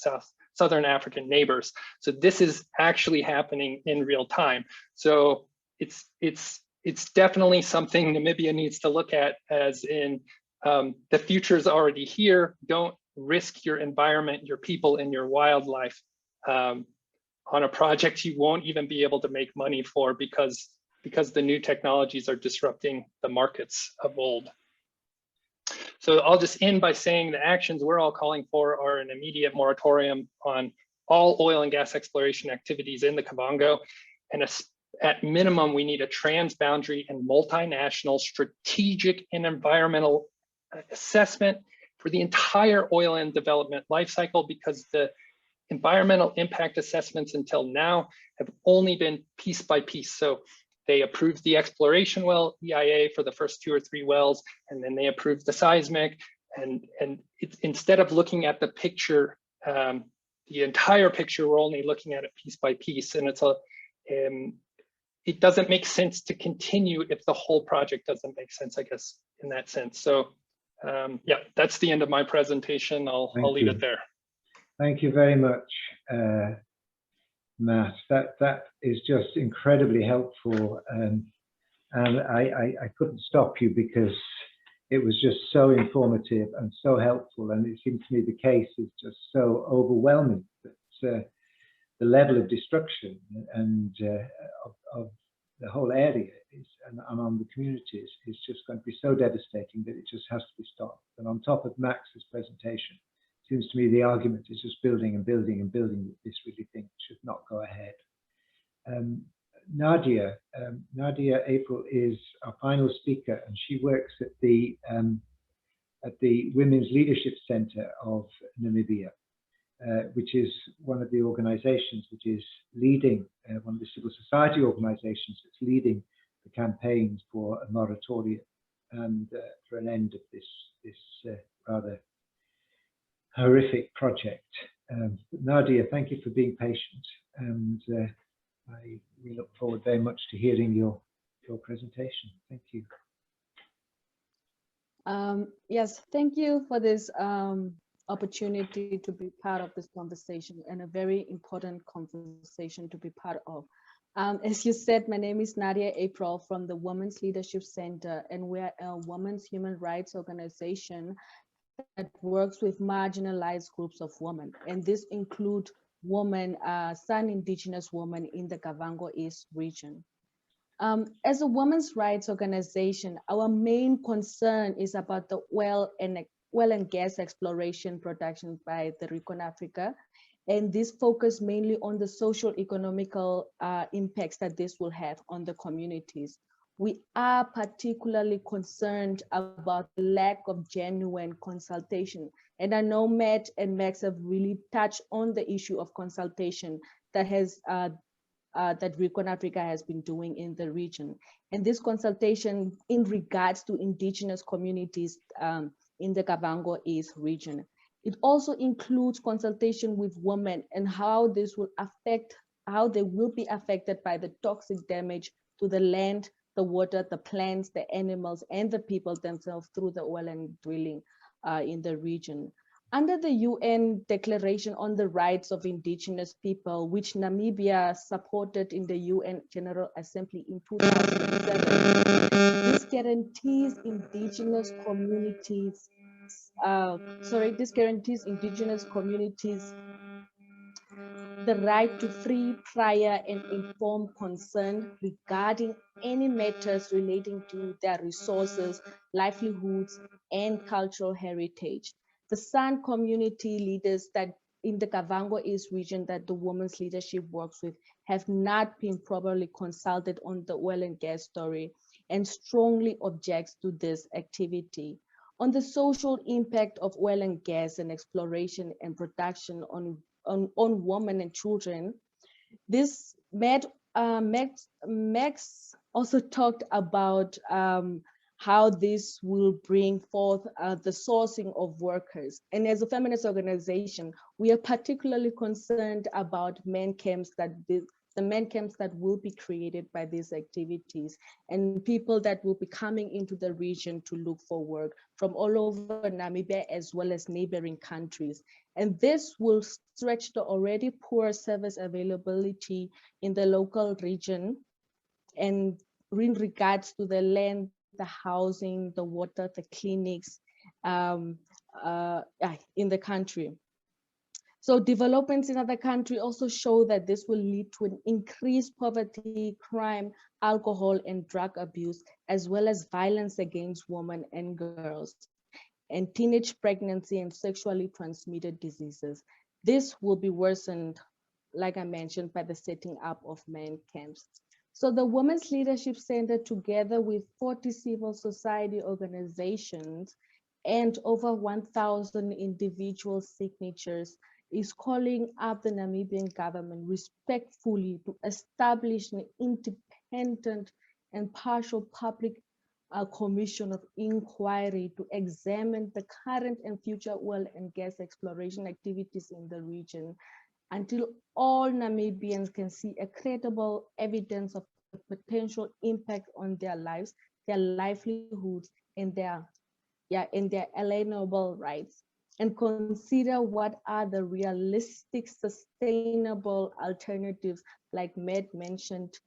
Southern African neighbors. So this is actually happening in real time. So it's definitely something Namibia needs to look at, as in the future is already here. Don't risk your environment, your people, and your wildlife on a project you won't even be able to make money for, because the new technologies are disrupting the markets of old. So I'll just end by saying the actions we're all calling for are an immediate moratorium on all oil and gas exploration activities in the Kavango. And at minimum, we need a transboundary and multinational strategic and environmental assessment for the entire oil and development lifecycle, because the environmental impact assessments until now have only been piece by piece. So they approved the exploration well, EIA, for the first 2 or 3 wells, and then they approved the seismic. And instead of looking at the picture, the entire picture, we're only looking at it piece by piece. And it doesn't make sense to continue if the whole project doesn't make sense, I guess, in that sense. So yeah, that's the end of my presentation. I'll leave it there. Thank you very much, Matt. That is just incredibly helpful, and I couldn't stop you because it was just so informative and so helpful. And it seems to me the case is just so overwhelming that the level of destruction and of the whole area and on the communities is just going to be so devastating that it just has to be stopped. And on top of Max's presentation, seems to me the argument is just building and building and building that this really thing should not go ahead. Nadia April is our final speaker, and she works at the Women's Leadership Center of Namibia, which is one of the organizations which is leading, one of the civil society organizations that's leading the campaigns for a moratorium and for an end of this rather horrific project. Nadia, thank you for being patient, and we look forward very much to hearing your presentation. Thank you. Yes, thank you for this opportunity to be part of this conversation, and a very important conversation to be part of. As you said, my name is Nadia April from the Women's Leadership Center, and we're a women's human rights organization that works with marginalized groups of women. And this includes women, some indigenous women in the Kavango East region. As a women's rights organization, our main concern is about the oil and gas exploration production by the Recon Africa. And this focus mainly on the social economical impacts that this will have on the communities. We are particularly concerned about the lack of genuine consultation. And I know Matt and Max have really touched on the issue of consultation that has that Recon Africa has been doing in the region. And this consultation in regards to indigenous communities in the Kavango East region. It also includes consultation with women and how this will affect, how they will be affected by the toxic damage to the land, the water, the plants, the animals, and the people themselves through the oil and drilling in the region. Under the UN Declaration on the Rights of Indigenous People, which Namibia supported in the UN General Assembly in 2007, this guarantees indigenous communities, the right to free, prior, and informed consent regarding any matters relating to their resources, livelihoods, and cultural heritage. The San community leaders that in the Kavango East region that the women's leadership works with have not been properly consulted on the oil and gas story and strongly objects to this activity. On the social impact of oil and gas and exploration and production on women and children, this Max also talked about how this will bring forth the sourcing of workers. And as a feminist organization, we are particularly concerned about men camps the men camps that will be created by these activities and people that will be coming into the region to look for work from all over Namibia as well as neighboring countries. And this will stretch the already poor service availability in the local region and in regards to the land, the housing, the water, the clinics in the country. So developments in other countries also show that this will lead to an increased poverty, crime, alcohol, and drug abuse, as well as violence against women and girls, and teenage pregnancy and sexually transmitted diseases. This will be worsened, like I mentioned, by the setting up of men camps. So the Women's Leadership Center, together with 40 civil society organizations and over 1,000 individual signatures, is calling up the Namibian government respectfully to establish an independent and partial public commission of inquiry to examine the current and future oil and gas exploration activities in the region until all Namibians can see a credible evidence of the potential impact on their lives, their livelihoods, and their alienable rights, and consider what are the realistic, sustainable alternatives, like Matt mentioned,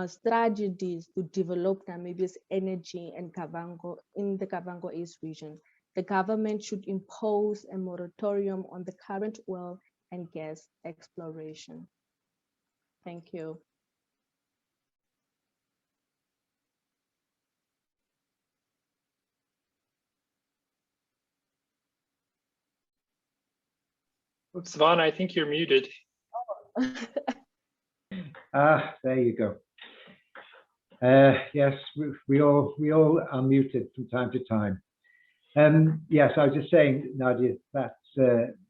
strategies to develop Namibia's energy and in the Kavango East region. The government should impose a moratorium on the current oil and gas exploration. Thank you. Oops, Savannah, I think you're muted. There you go. Yes, we all are muted from time to time. Yes, I was just saying, Nadia, that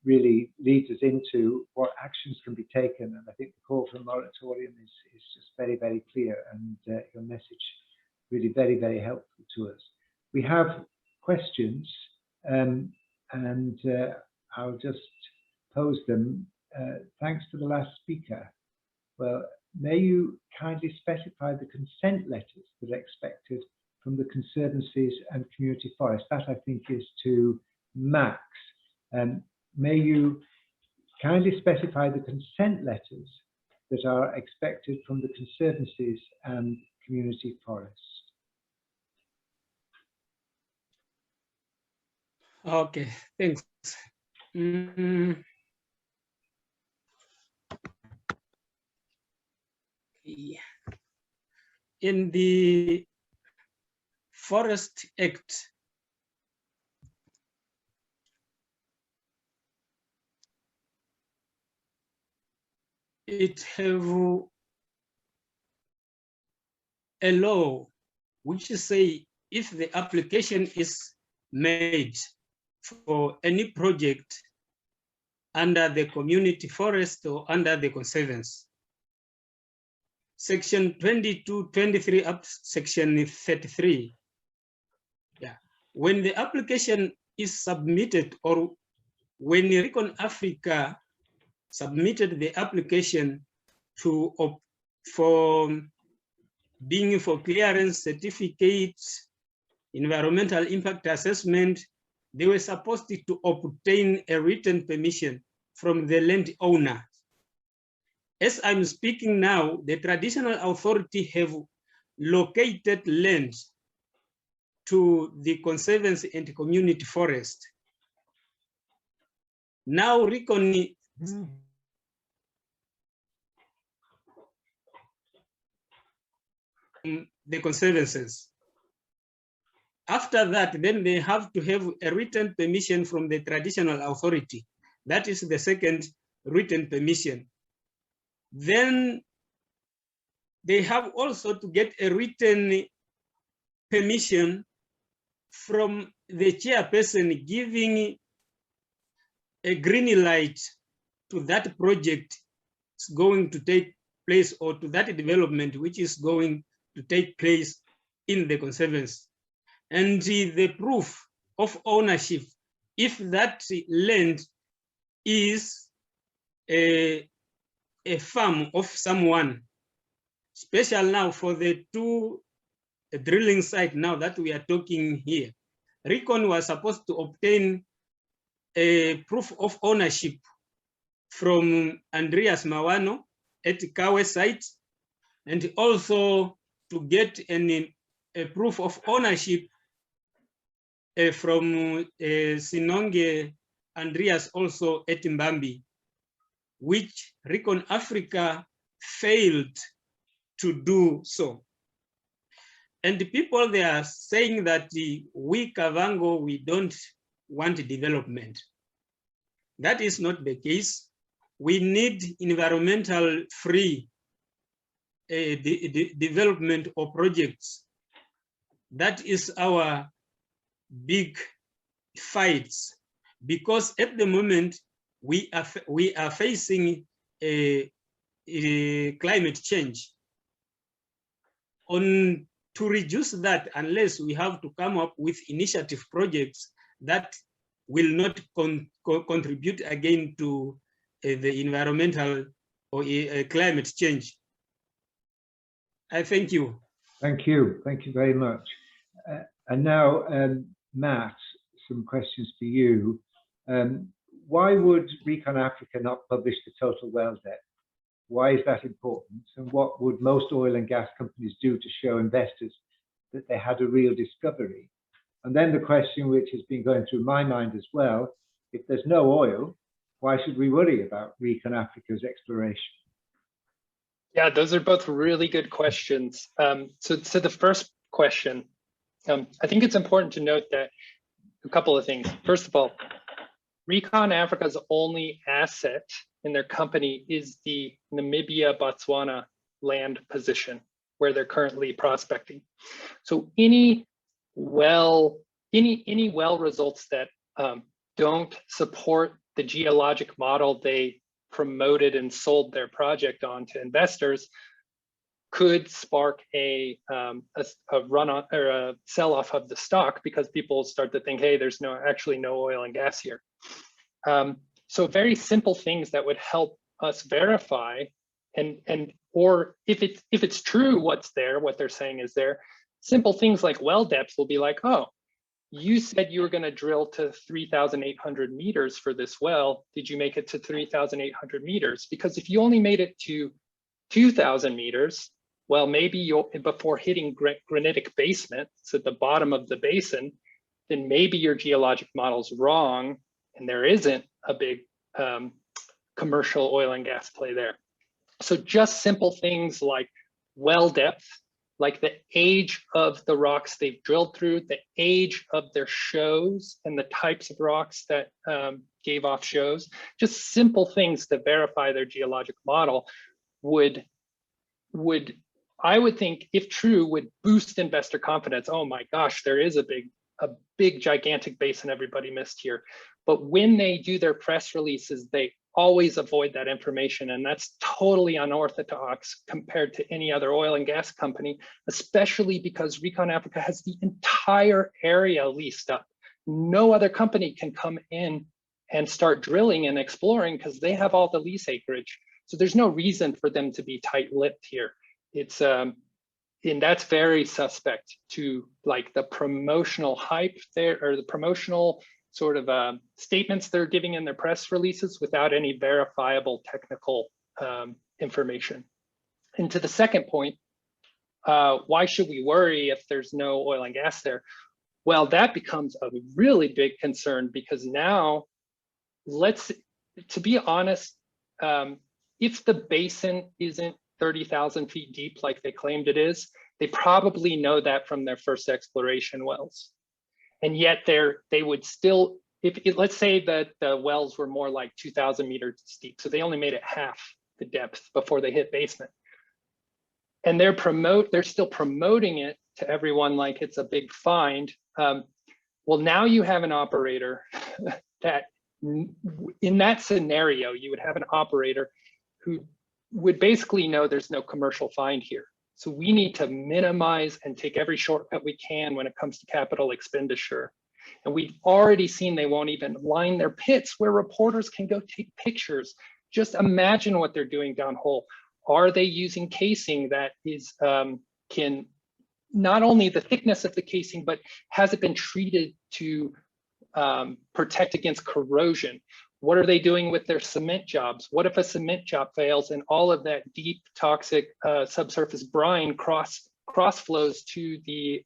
really leads us into what actions can be taken, and I think the call for a moratorium is just very, very clear, and your message really very, very helpful to us. we have questions, and I'll just pose them. Thanks to the last speaker. Well, may you kindly specify the consent letters that are expected from the conservancies and community forests? That, I think, is to Max. May you kindly specify the consent letters that are expected from the conservancies and community forests? Okay, thanks. Yeah. In the Forest Act, it have a law which say if the application is made for any project under the community forest or under the conservancy, section 22, 23 up to section 33. Yeah. When the application is submitted, or when Recon Africa submitted the application to for clearance certificates, environmental impact assessment, they were supposed to obtain a written permission from the landowner. As I'm speaking now, the traditional authority have located land to the conservancy and community forest. Now Recon the conservancies. After that, then they have to have a written permission from the traditional authority. That is the second written permission. Then they have also to get a written permission from the chairperson giving a green light to that project is going to take place, or to that development which is going to take place in the conservancy. And the proof of ownership, if that land is a farm of someone, special now for the two drilling site now that we are talking here, Recon was supposed to obtain a proof of ownership from Andreas Mawano at Kawe site, and also to get a proof of ownership from Sinonge Andreas also at Mbambi, which Recon Africa failed to do so. And the people, they are saying that we Kavango, we don't want development. That is not the case. We need environmental free development or projects. That is our big fights, because at the moment we are facing a climate change. To reduce that, unless we have to come up with initiative projects that will not contribute again to the environmental or climate change. I thank you. Thank you. Thank you very much. And now, Matt, some questions for you. Why would Recon Africa not publish the total well depth? Why is that important? And what would most oil and gas companies do to show investors that they had a real discovery? And then the question which has been going through my mind as well, if there's no oil, why should we worry about Recon Africa's exploration? Yeah, those are both really good questions. So the first question, I think it's important to note that a couple of things. First of all, Recon Africa's only asset in their company is the Namibia, Botswana land position where they're currently prospecting. So any well results that don't support the geologic model they promoted and sold their project on to investors could spark a run on or a sell off of the stock because people start to think, hey, there's actually no oil and gas here. So very simple things that would help us verify, or if it's true what they're saying is there, simple things like well depth will be like, oh, you said you were going to drill to 3,800 meters for this well. Did you make it to 3,800 meters? Because if you only made it to 2,000 meters, well, maybe you'll, before hitting granitic basement, so at the bottom of the basin, then maybe your geologic model's wrong and there isn't a big commercial oil and gas play there. So just simple things like well depth, like the age of the rocks they've drilled through, the age of their shows and the types of rocks that gave off shows, just simple things to verify their geologic model would, I would think, if true, would boost investor confidence. Oh my gosh, there is a big gigantic basin everybody missed here. But when they do their press releases, they always avoid that information, and that's totally unorthodox compared to any other oil and gas company, especially because Recon Africa has the entire area leased up. No other company can come in and start drilling and exploring because they have all the lease acreage. So there's no reason for them to be tight-lipped here. It's and that's very suspect to like the promotional hype there, or the promotional sort of statements they're giving in their press releases without any verifiable technical information. And to the second point, why should we worry if there's no oil and gas there? Well, that becomes a really big concern because now, to be honest, if the basin isn't 30,000 feet deep like they claimed it is, they probably know that from their first exploration wells. And yet they would still, let's say that the wells were more like 2,000 meters deep, so they only made it half the depth before they hit basement. And they're still promoting it to everyone like it's a big find. Well, now you have an operator that, in that scenario, you would have an operator who would basically know there's no commercial find here. So we need to minimize and take every shortcut we can when it comes to capital expenditure. And we've already seen they won't even line their pits where reporters can go take pictures. Just imagine what they're doing downhole. Are they using casing that is can not only the thickness of the casing, but has it been treated to protect against corrosion? What are they doing with their cement jobs? What if a cement job fails and all of that deep toxic subsurface brine cross flows to the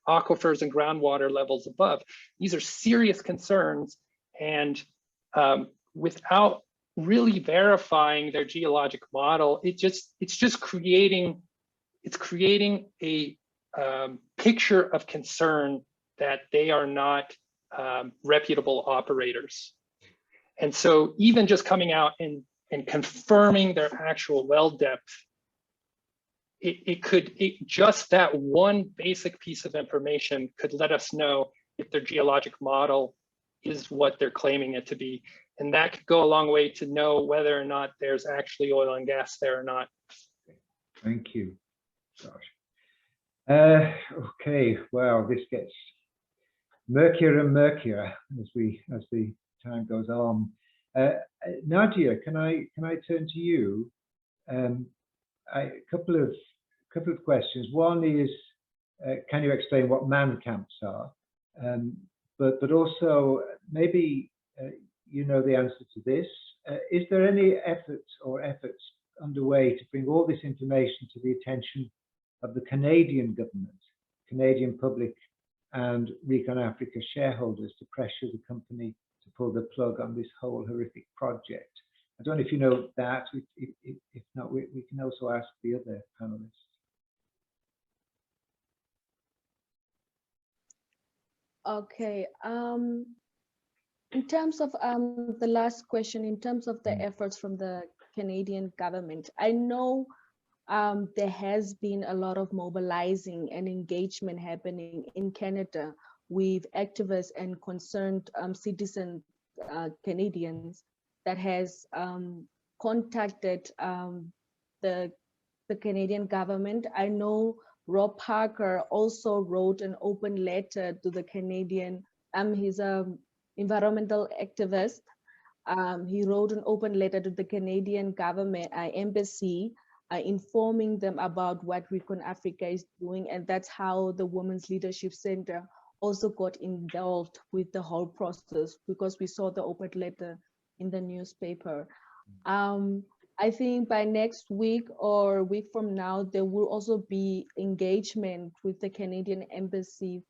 aquifers and groundwater levels above? These are serious concerns, and without really verifying their geologic model, it's just creating a picture of concern that they are not reputable operators. And so even just coming out and confirming their actual well depth, just that one basic piece of information could let us know if their geologic model is what they're claiming it to be. And that could go a long way to know whether or not there's actually oil and gas there or not. Thank you, Josh. Okay, well, this gets murkier and murkier as the time goes on. Nadia, can I turn to you? A couple of questions. One is, can you explain what man camps are? But also maybe you know the answer to this. Is there any efforts underway to bring all this information to the attention of the Canadian government, Canadian public, and Recon Africa shareholders to pressure the company to pull the plug on this whole horrific project? I don't know if you know that. If not, we can also ask the other panelists. Okay. In terms of the last question, in terms of the efforts from the Canadian government, I know there has been a lot of mobilizing and engagement happening in Canada with activists and concerned citizen Canadians that has contacted the the Canadian government. I know Rob Parker also wrote an open letter to the Canadian, he's an environmental activist. He wrote an open letter to the Canadian government embassy, informing them about what Recon Africa is doing. And that's how the Women's Leadership Center also got involved with the whole process, because we saw the open letter in the newspaper. I think by next week or a week from now, there will also be engagement with the Canadian embassy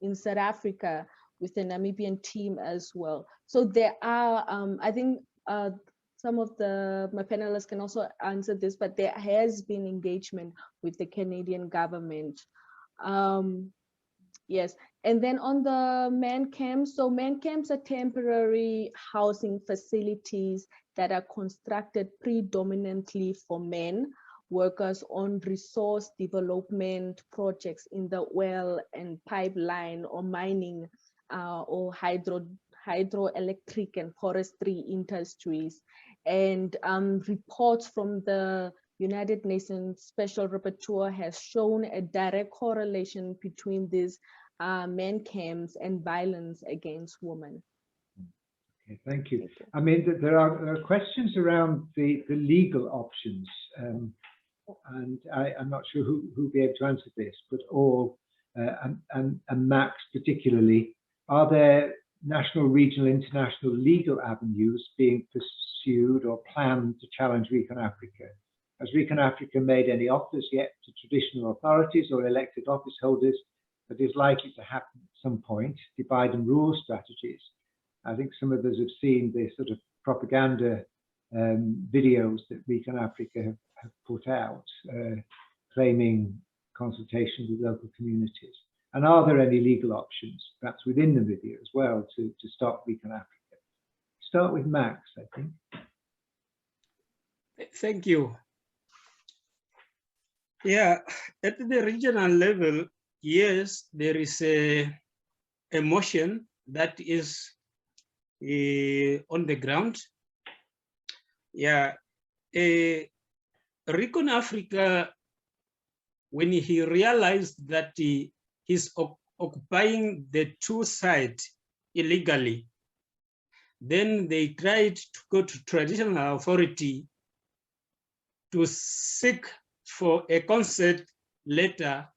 in South Africa with the Namibian team as well. So there are, I think some of my panelists can also answer this, but there has been engagement with the Canadian government. Yes, and then on the man camps, so man camps are temporary housing facilities that are constructed predominantly for men workers on resource development projects in the oil and pipeline or mining or hydroelectric and forestry industries. And reports from the United Nations Special Rapporteur has shown a direct correlation between these men camps and violence against women. Okay, thank you. I mean, there are questions around the legal options, and I'm not sure who will be able to answer this, but and Max particularly, are there national, regional, international legal avenues being pursued or planned to challenge Recon Africa? Has Recon Africa made any offers yet to traditional authorities or elected office holders that is likely to happen at some point, divide and rule strategies? I think some of us have seen the sort of propaganda videos that Recon Africa have put out, claiming consultation with local communities. And are there any legal options, perhaps within Namibia as well, to stop Recon Africa? Start with Max, I think. Thank you. Yeah, at the regional level, yes, there is a motion that is on the ground. Yeah, Recon Africa, when he realized that he's occupying the two sides illegally, then they tried to go to traditional authority to seek for a consent letter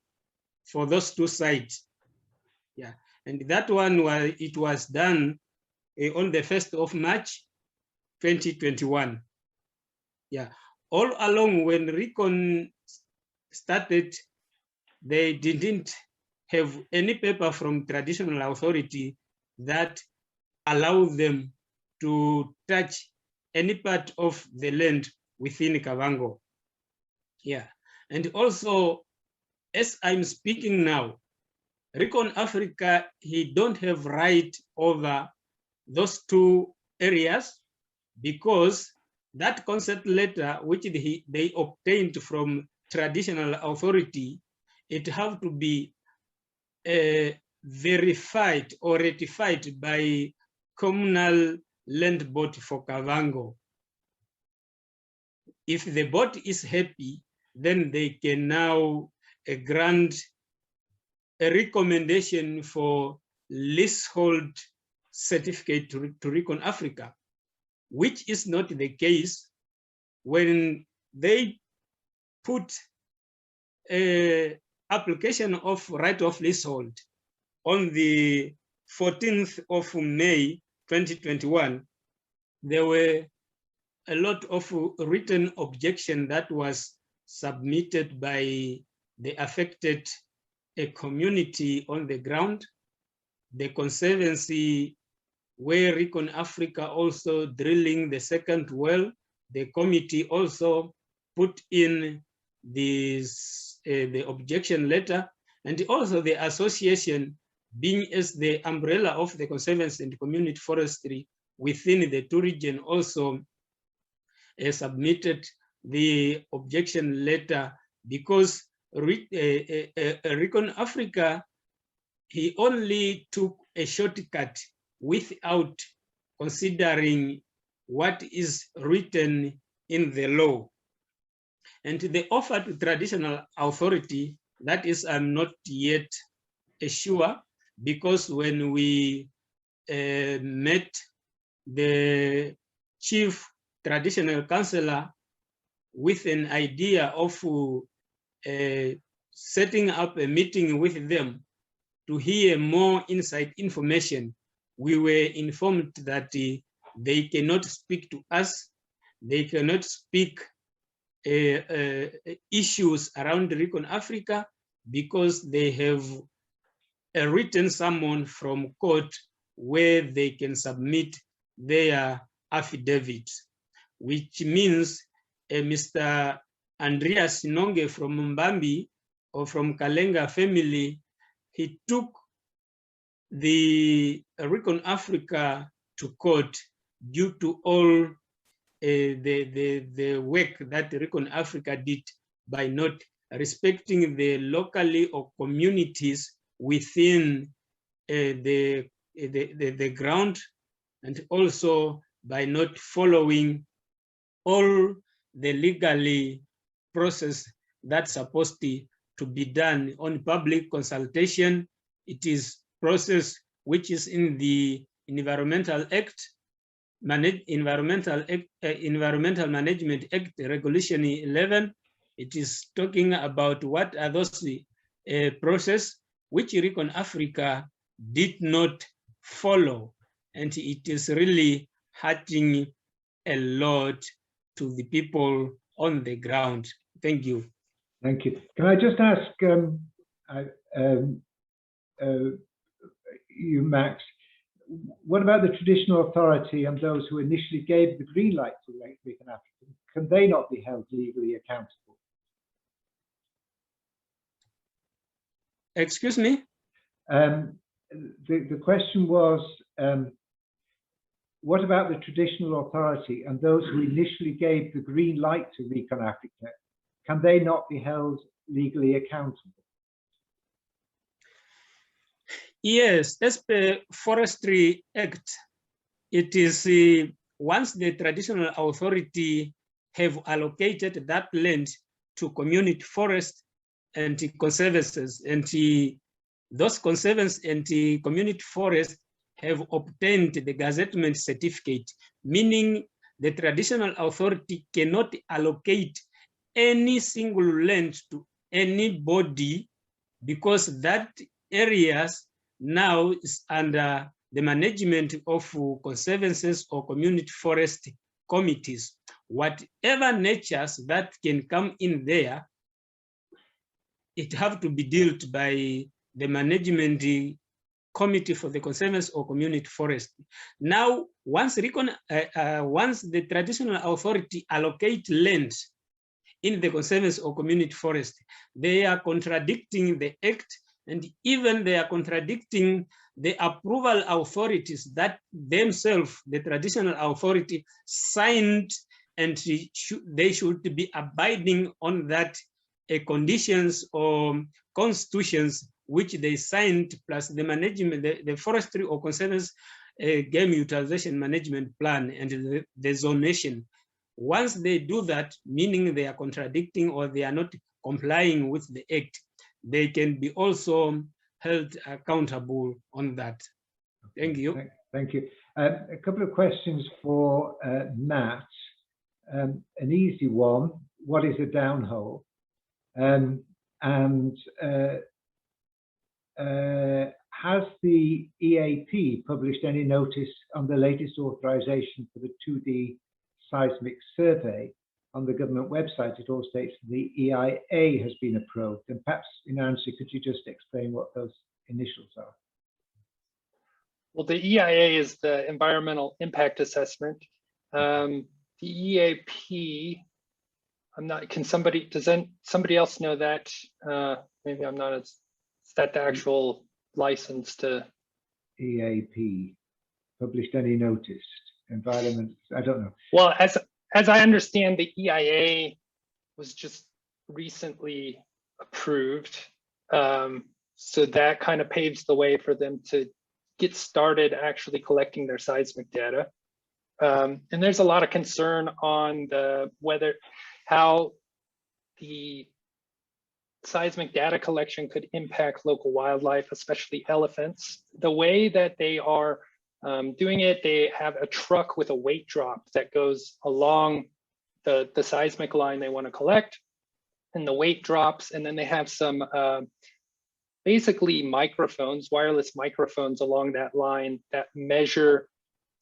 for those two sides. Yeah, and that one was done on the 1st of March 2021. Yeah, all along when Recon started, they didn't have any paper from traditional authority that allowed them to touch any part of the land within Kavango. Yeah, and also, as I'm speaking now, Recon Africa, he don't have right over those two areas, because that consent letter which they obtained from traditional authority, it have to be verified or ratified by communal land board for Kavango. If the board is happy, then they can now grant a recommendation for leasehold certificate to Recon Africa, which is not the case when they put a application of right of leasehold on the 14th of May 2021. There were a lot of written objection that was submitted by the affected community on the ground. The conservancy where Recon Africa also drilling the second well, the committee also put in this the objection letter, and also the association, being as the umbrella of the conservancy and community forestry within the two region, also submitted the objection letter, because Recon Africa, he only took a shortcut without considering what is written in the law. And the offer to traditional authority, that is, I'm not yet sure, because when we met the chief traditional councillor with an idea of setting up a meeting with them to hear more inside information, we were informed that they cannot speak to us, they cannot speak issues around Recon Africa, because they have written someone from court where they can submit their affidavit, which means Mr. Andreas Nonge from Mbambi or from Kalenga family, he took the Recon Africa to court due to all the work that Recon Africa did by not respecting the locally or communities within the ground, and also by not following all the legally process that's supposed to be done on public consultation. It is process which is in the Environmental Act, Environmental Management Act, Regulation 11. It is talking about what are those process which Recon Africa did not follow, and it is really hurting a lot to the people on the ground. Thank you. Thank you. Can I just ask you, Max, what about the traditional authority and those who initially gave the green light to Recon Africa? Can they not be held legally accountable? Excuse me? The question was, what about the traditional authority and those who initially gave the green light to Recon Africa? Can they not be held legally accountable? Yes, as per Forestry Act, it is once the traditional authority have allocated that land to community forest and conservancies, and those conservancies and community forests have obtained the gazettement certificate, meaning the traditional authority cannot allocate any single land to anybody, because that areas now is under the management of conservancies or community forest committees. Whatever natures that can come in there, it have to be dealt by the management committee for the conservancy or community forest. Now, once the traditional authority allocate land in the conservancy or community forest, they are contradicting the act, and even they are contradicting the approval authorities that themselves, the traditional authority, signed, and they should be abiding on that conditions or constitutions which they signed, plus the management, the forestry or conservancy game utilization management plan and the zonation. Once they do that, meaning they are contradicting or they are not complying with the act, they can be also held accountable on that. Thank you. Thank you. A couple of questions for Matt. An easy one: what is a downhole? Has the EAP published any notice on the latest authorization for the 2D seismic survey? On the government website, it all states the EIA has been approved. And perhaps, in answer, could you just explain what those initials are? Well, the EIA is the Environmental Impact Assessment. The EAP, I'm not, can somebody, does somebody else know that? Maybe I'm not as, is that the actual license to? EAP, published any notice? Environment, I don't know. Well, as I understand, the EIA was just recently approved. So that kind of paves the way for them to get started actually collecting their seismic data. And there's a lot of concern on the how the seismic data collection could impact local wildlife, especially elephants. The way that they are doing it, they have a truck with a weight drop that goes along the seismic line they want to collect, and the weight drops, and then they have some basically microphones, wireless microphones along that line that measure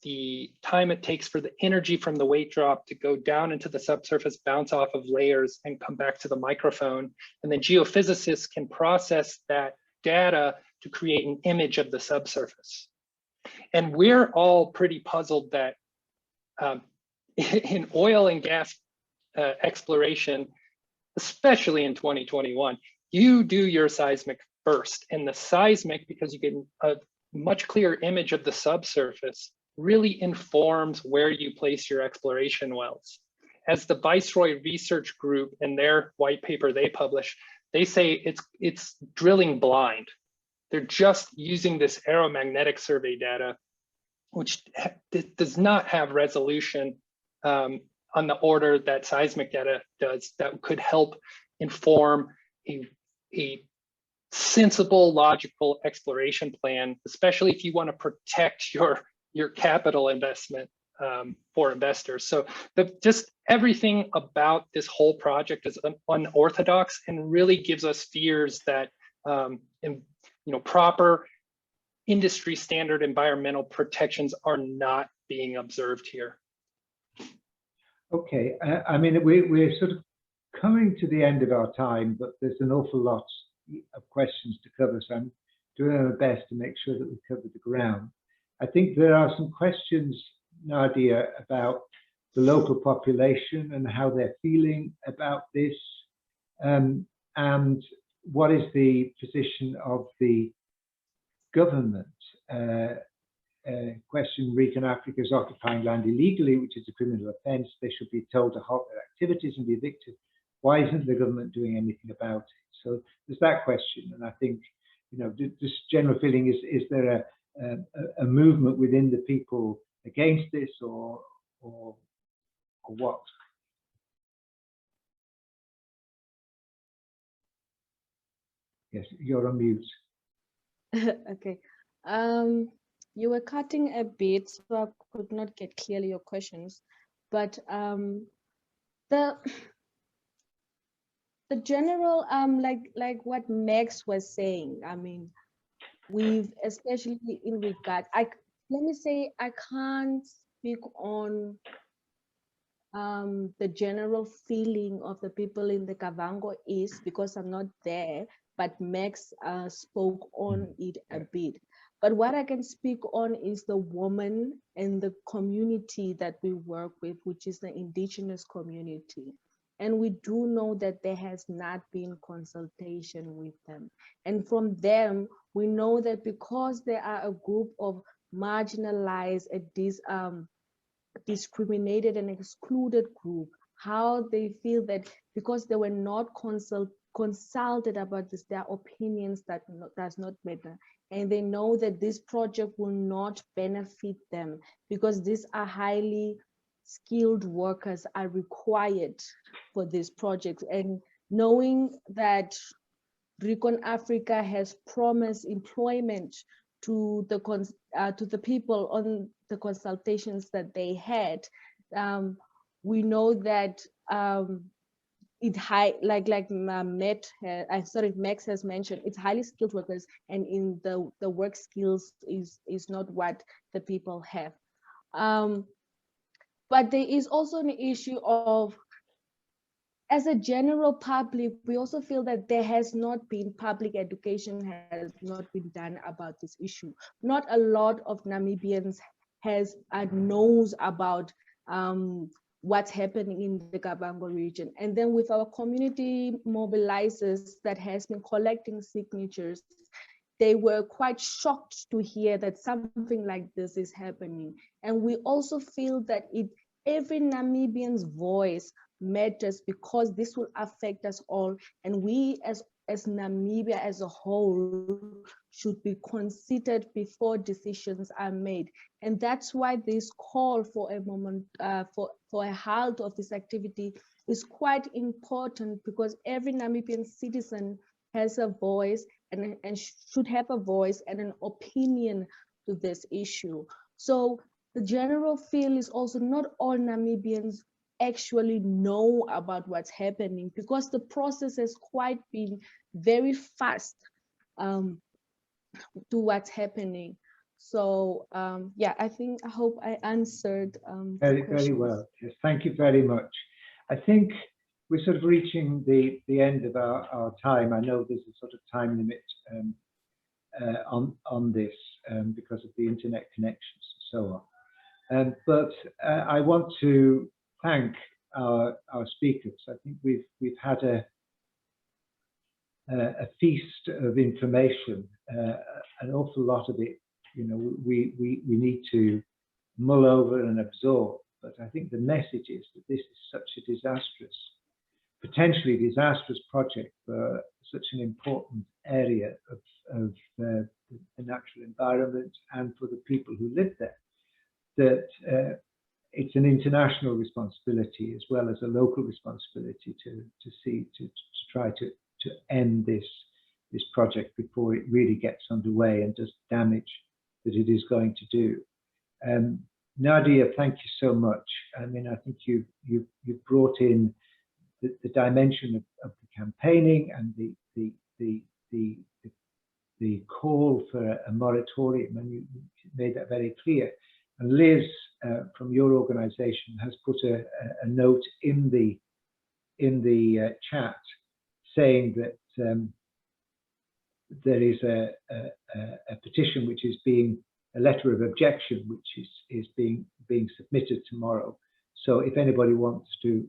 the time it takes for the energy from the weight drop to go down into the subsurface, bounce off of layers, and come back to the microphone. And then geophysicists can process that data to create an image of the subsurface. And we're all pretty puzzled that in oil and gas exploration, especially in 2021, you do your seismic first. And the seismic, because you get a much clearer image of the subsurface, really informs where you place your exploration wells. As the Viceroy Research Group in their white paper they publish, they say it's drilling blind. They're just using this aeromagnetic survey data, which does not have resolution on the order that seismic data does, that could help inform a sensible, logical exploration plan, especially if you want to protect your capital investment for investors. So just everything about this whole project is unorthodox and really gives us fears that proper industry standard environmental protections are not being observed here. Okay, I mean, we're sort of coming to the end of our time, but there's an awful lot of questions to cover, so I'm doing our best to make sure that we cover the ground. I think there are some questions, Nadia, about the local population and how they're feeling about this, and what is the position of the government. Question: Recon Africa is occupying land illegally, which is a criminal offence. They should be told to halt their activities and be evicted. Why isn't the government doing anything about it? So there's that question, and I think, this general feeling is there a movement within the people against this, or what? Yes, you're on mute. Okay. You were cutting a bit, so I could not get clearly your questions. But the general, like what Max was saying, I mean, we've, especially in regard, let me say, I can't speak on the general feeling of the people in the Kavango East because I'm not there, but Max spoke on it a bit. But what I can speak on is the woman and the community that we work with, which is the indigenous community. And we do know that there has not been consultation with them. And from them, we know that because they are a group of marginalized, discriminated and excluded group, how they feel that because they were not consulted about this, their opinions does not matter. And they know that this project will not benefit them because these are highly skilled workers are required for this project. And knowing that Recon Africa has promised employment to the people on the consultations that they had, we know that Max has mentioned, it's highly skilled workers, and in the work skills is not what the people have. But there is also an issue of, as a general public, we also feel that there has not been public education has not been done about this issue. Not a lot of Namibians knows about what's happening in the Kavango region. And then with our community mobilizers that has been collecting signatures, they were quite shocked to hear that something like this is happening. And we also feel that every Namibian's voice matters because this will affect us all. And we as as Namibia as a whole should be considered before decisions are made. And that's why this call for a moment, for a halt of this activity is quite important, because every Namibian citizen has a voice and should have a voice and an opinion to this issue. So the general feel is also not all Namibians actually know about what's happening, because the process has quite been very fast to what's happening. So yeah, I hope I answered very well. Yes, thank you very much. I think we're sort of reaching the end of our time. I know there's a sort of time limit on this because of the internet connections and so on. But I want to thank our speakers. I think we've had a feast of information, an awful lot of it. You know, we need to mull over and absorb. But I think the message is that this is such a disastrous, potentially disastrous project for such an important area of the natural environment and for the people who live there, that it's an international responsibility as well as a local responsibility to try to end this project before it really gets underway and does damage that it is going to do. Nadia, thank you so much. I mean, I think you brought in the dimension of the campaigning and the call for a moratorium, and you made that very clear. And Liz from your organization has put a note in the chat saying that there is a petition which is being a letter of objection, which is being submitted tomorrow. So if anybody wants to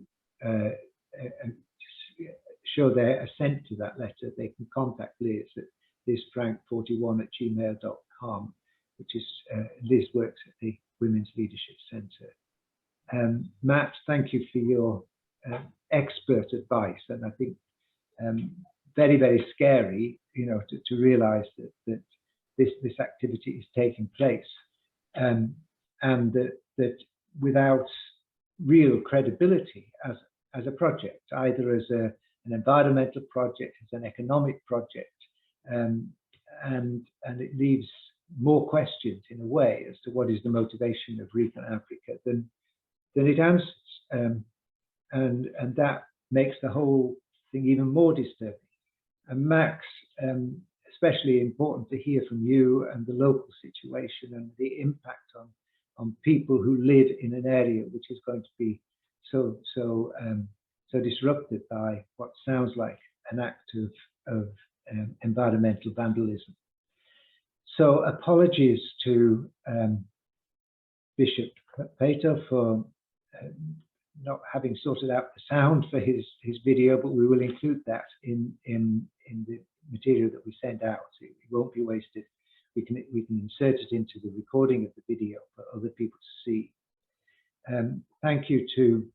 show their assent to that letter, they can contact Liz at lizfrank41@gmail.com, which is Liz works at the Women's Leadership Centre. Matt, thank you for your expert advice, and I think very, very scary, you know, to realise that this activity is taking place, and that without real credibility as a project, either as an environmental project, as an economic project, and it leaves more questions in a way as to what is the motivation of Recon Africa than it answers, and that makes the whole thing even more disturbing. And Max, especially important to hear from you and the local situation and the impact on people who live in an area which is going to be so disrupted by what sounds like an act of environmental vandalism. So apologies to Bishop Pato for not having sorted out the sound for his video, but we will include that in the material that we send out. It won't be wasted. We can insert it into the recording of the video for other people to see. Thank you to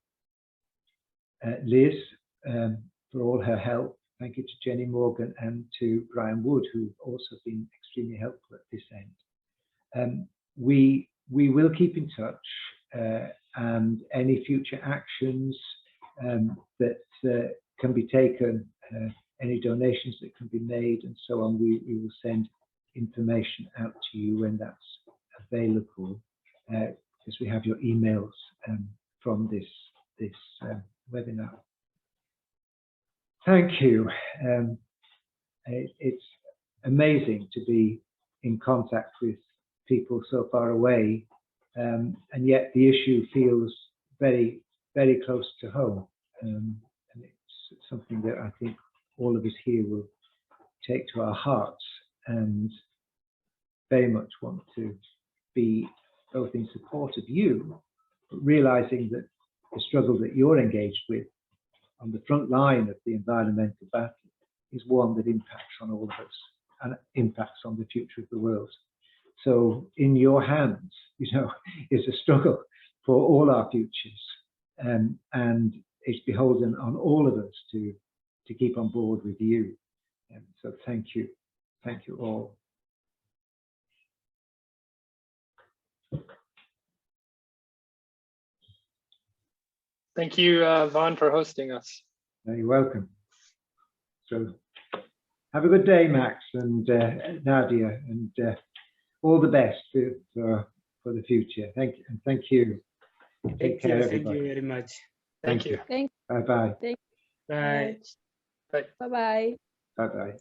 Liz for all her help. Thank you to Jenny Morgan and to Brian Wood, who've also been extremely helpful at this end. We will keep in touch, and any future actions that can be taken, any donations that can be made, and so on, we will send information out to you when that's available, because we have your emails from this webinar. Thank you. It's amazing to be in contact with people so far away, and yet the issue feels very, very close to home. And it's something that I think all of us here will take to our hearts and very much want to be both in support of you, but realizing that the struggle that you're engaged with on the front line of the environmental battle is one that impacts on all of us and impacts on the future of the world. So in your hands, you know, is a struggle for all our futures, and it's beholden on all of us to keep on board with you. So thank you all. Thank you, Vaughn, for hosting us. You're welcome. So have a good day, Max and Nadia, and all the best for the future. Thank you, and thank you. Take care, Thank everybody. you very much. Thank you. Thank Bye bye. you. Bye. Bye. Bye-bye. Bye bye.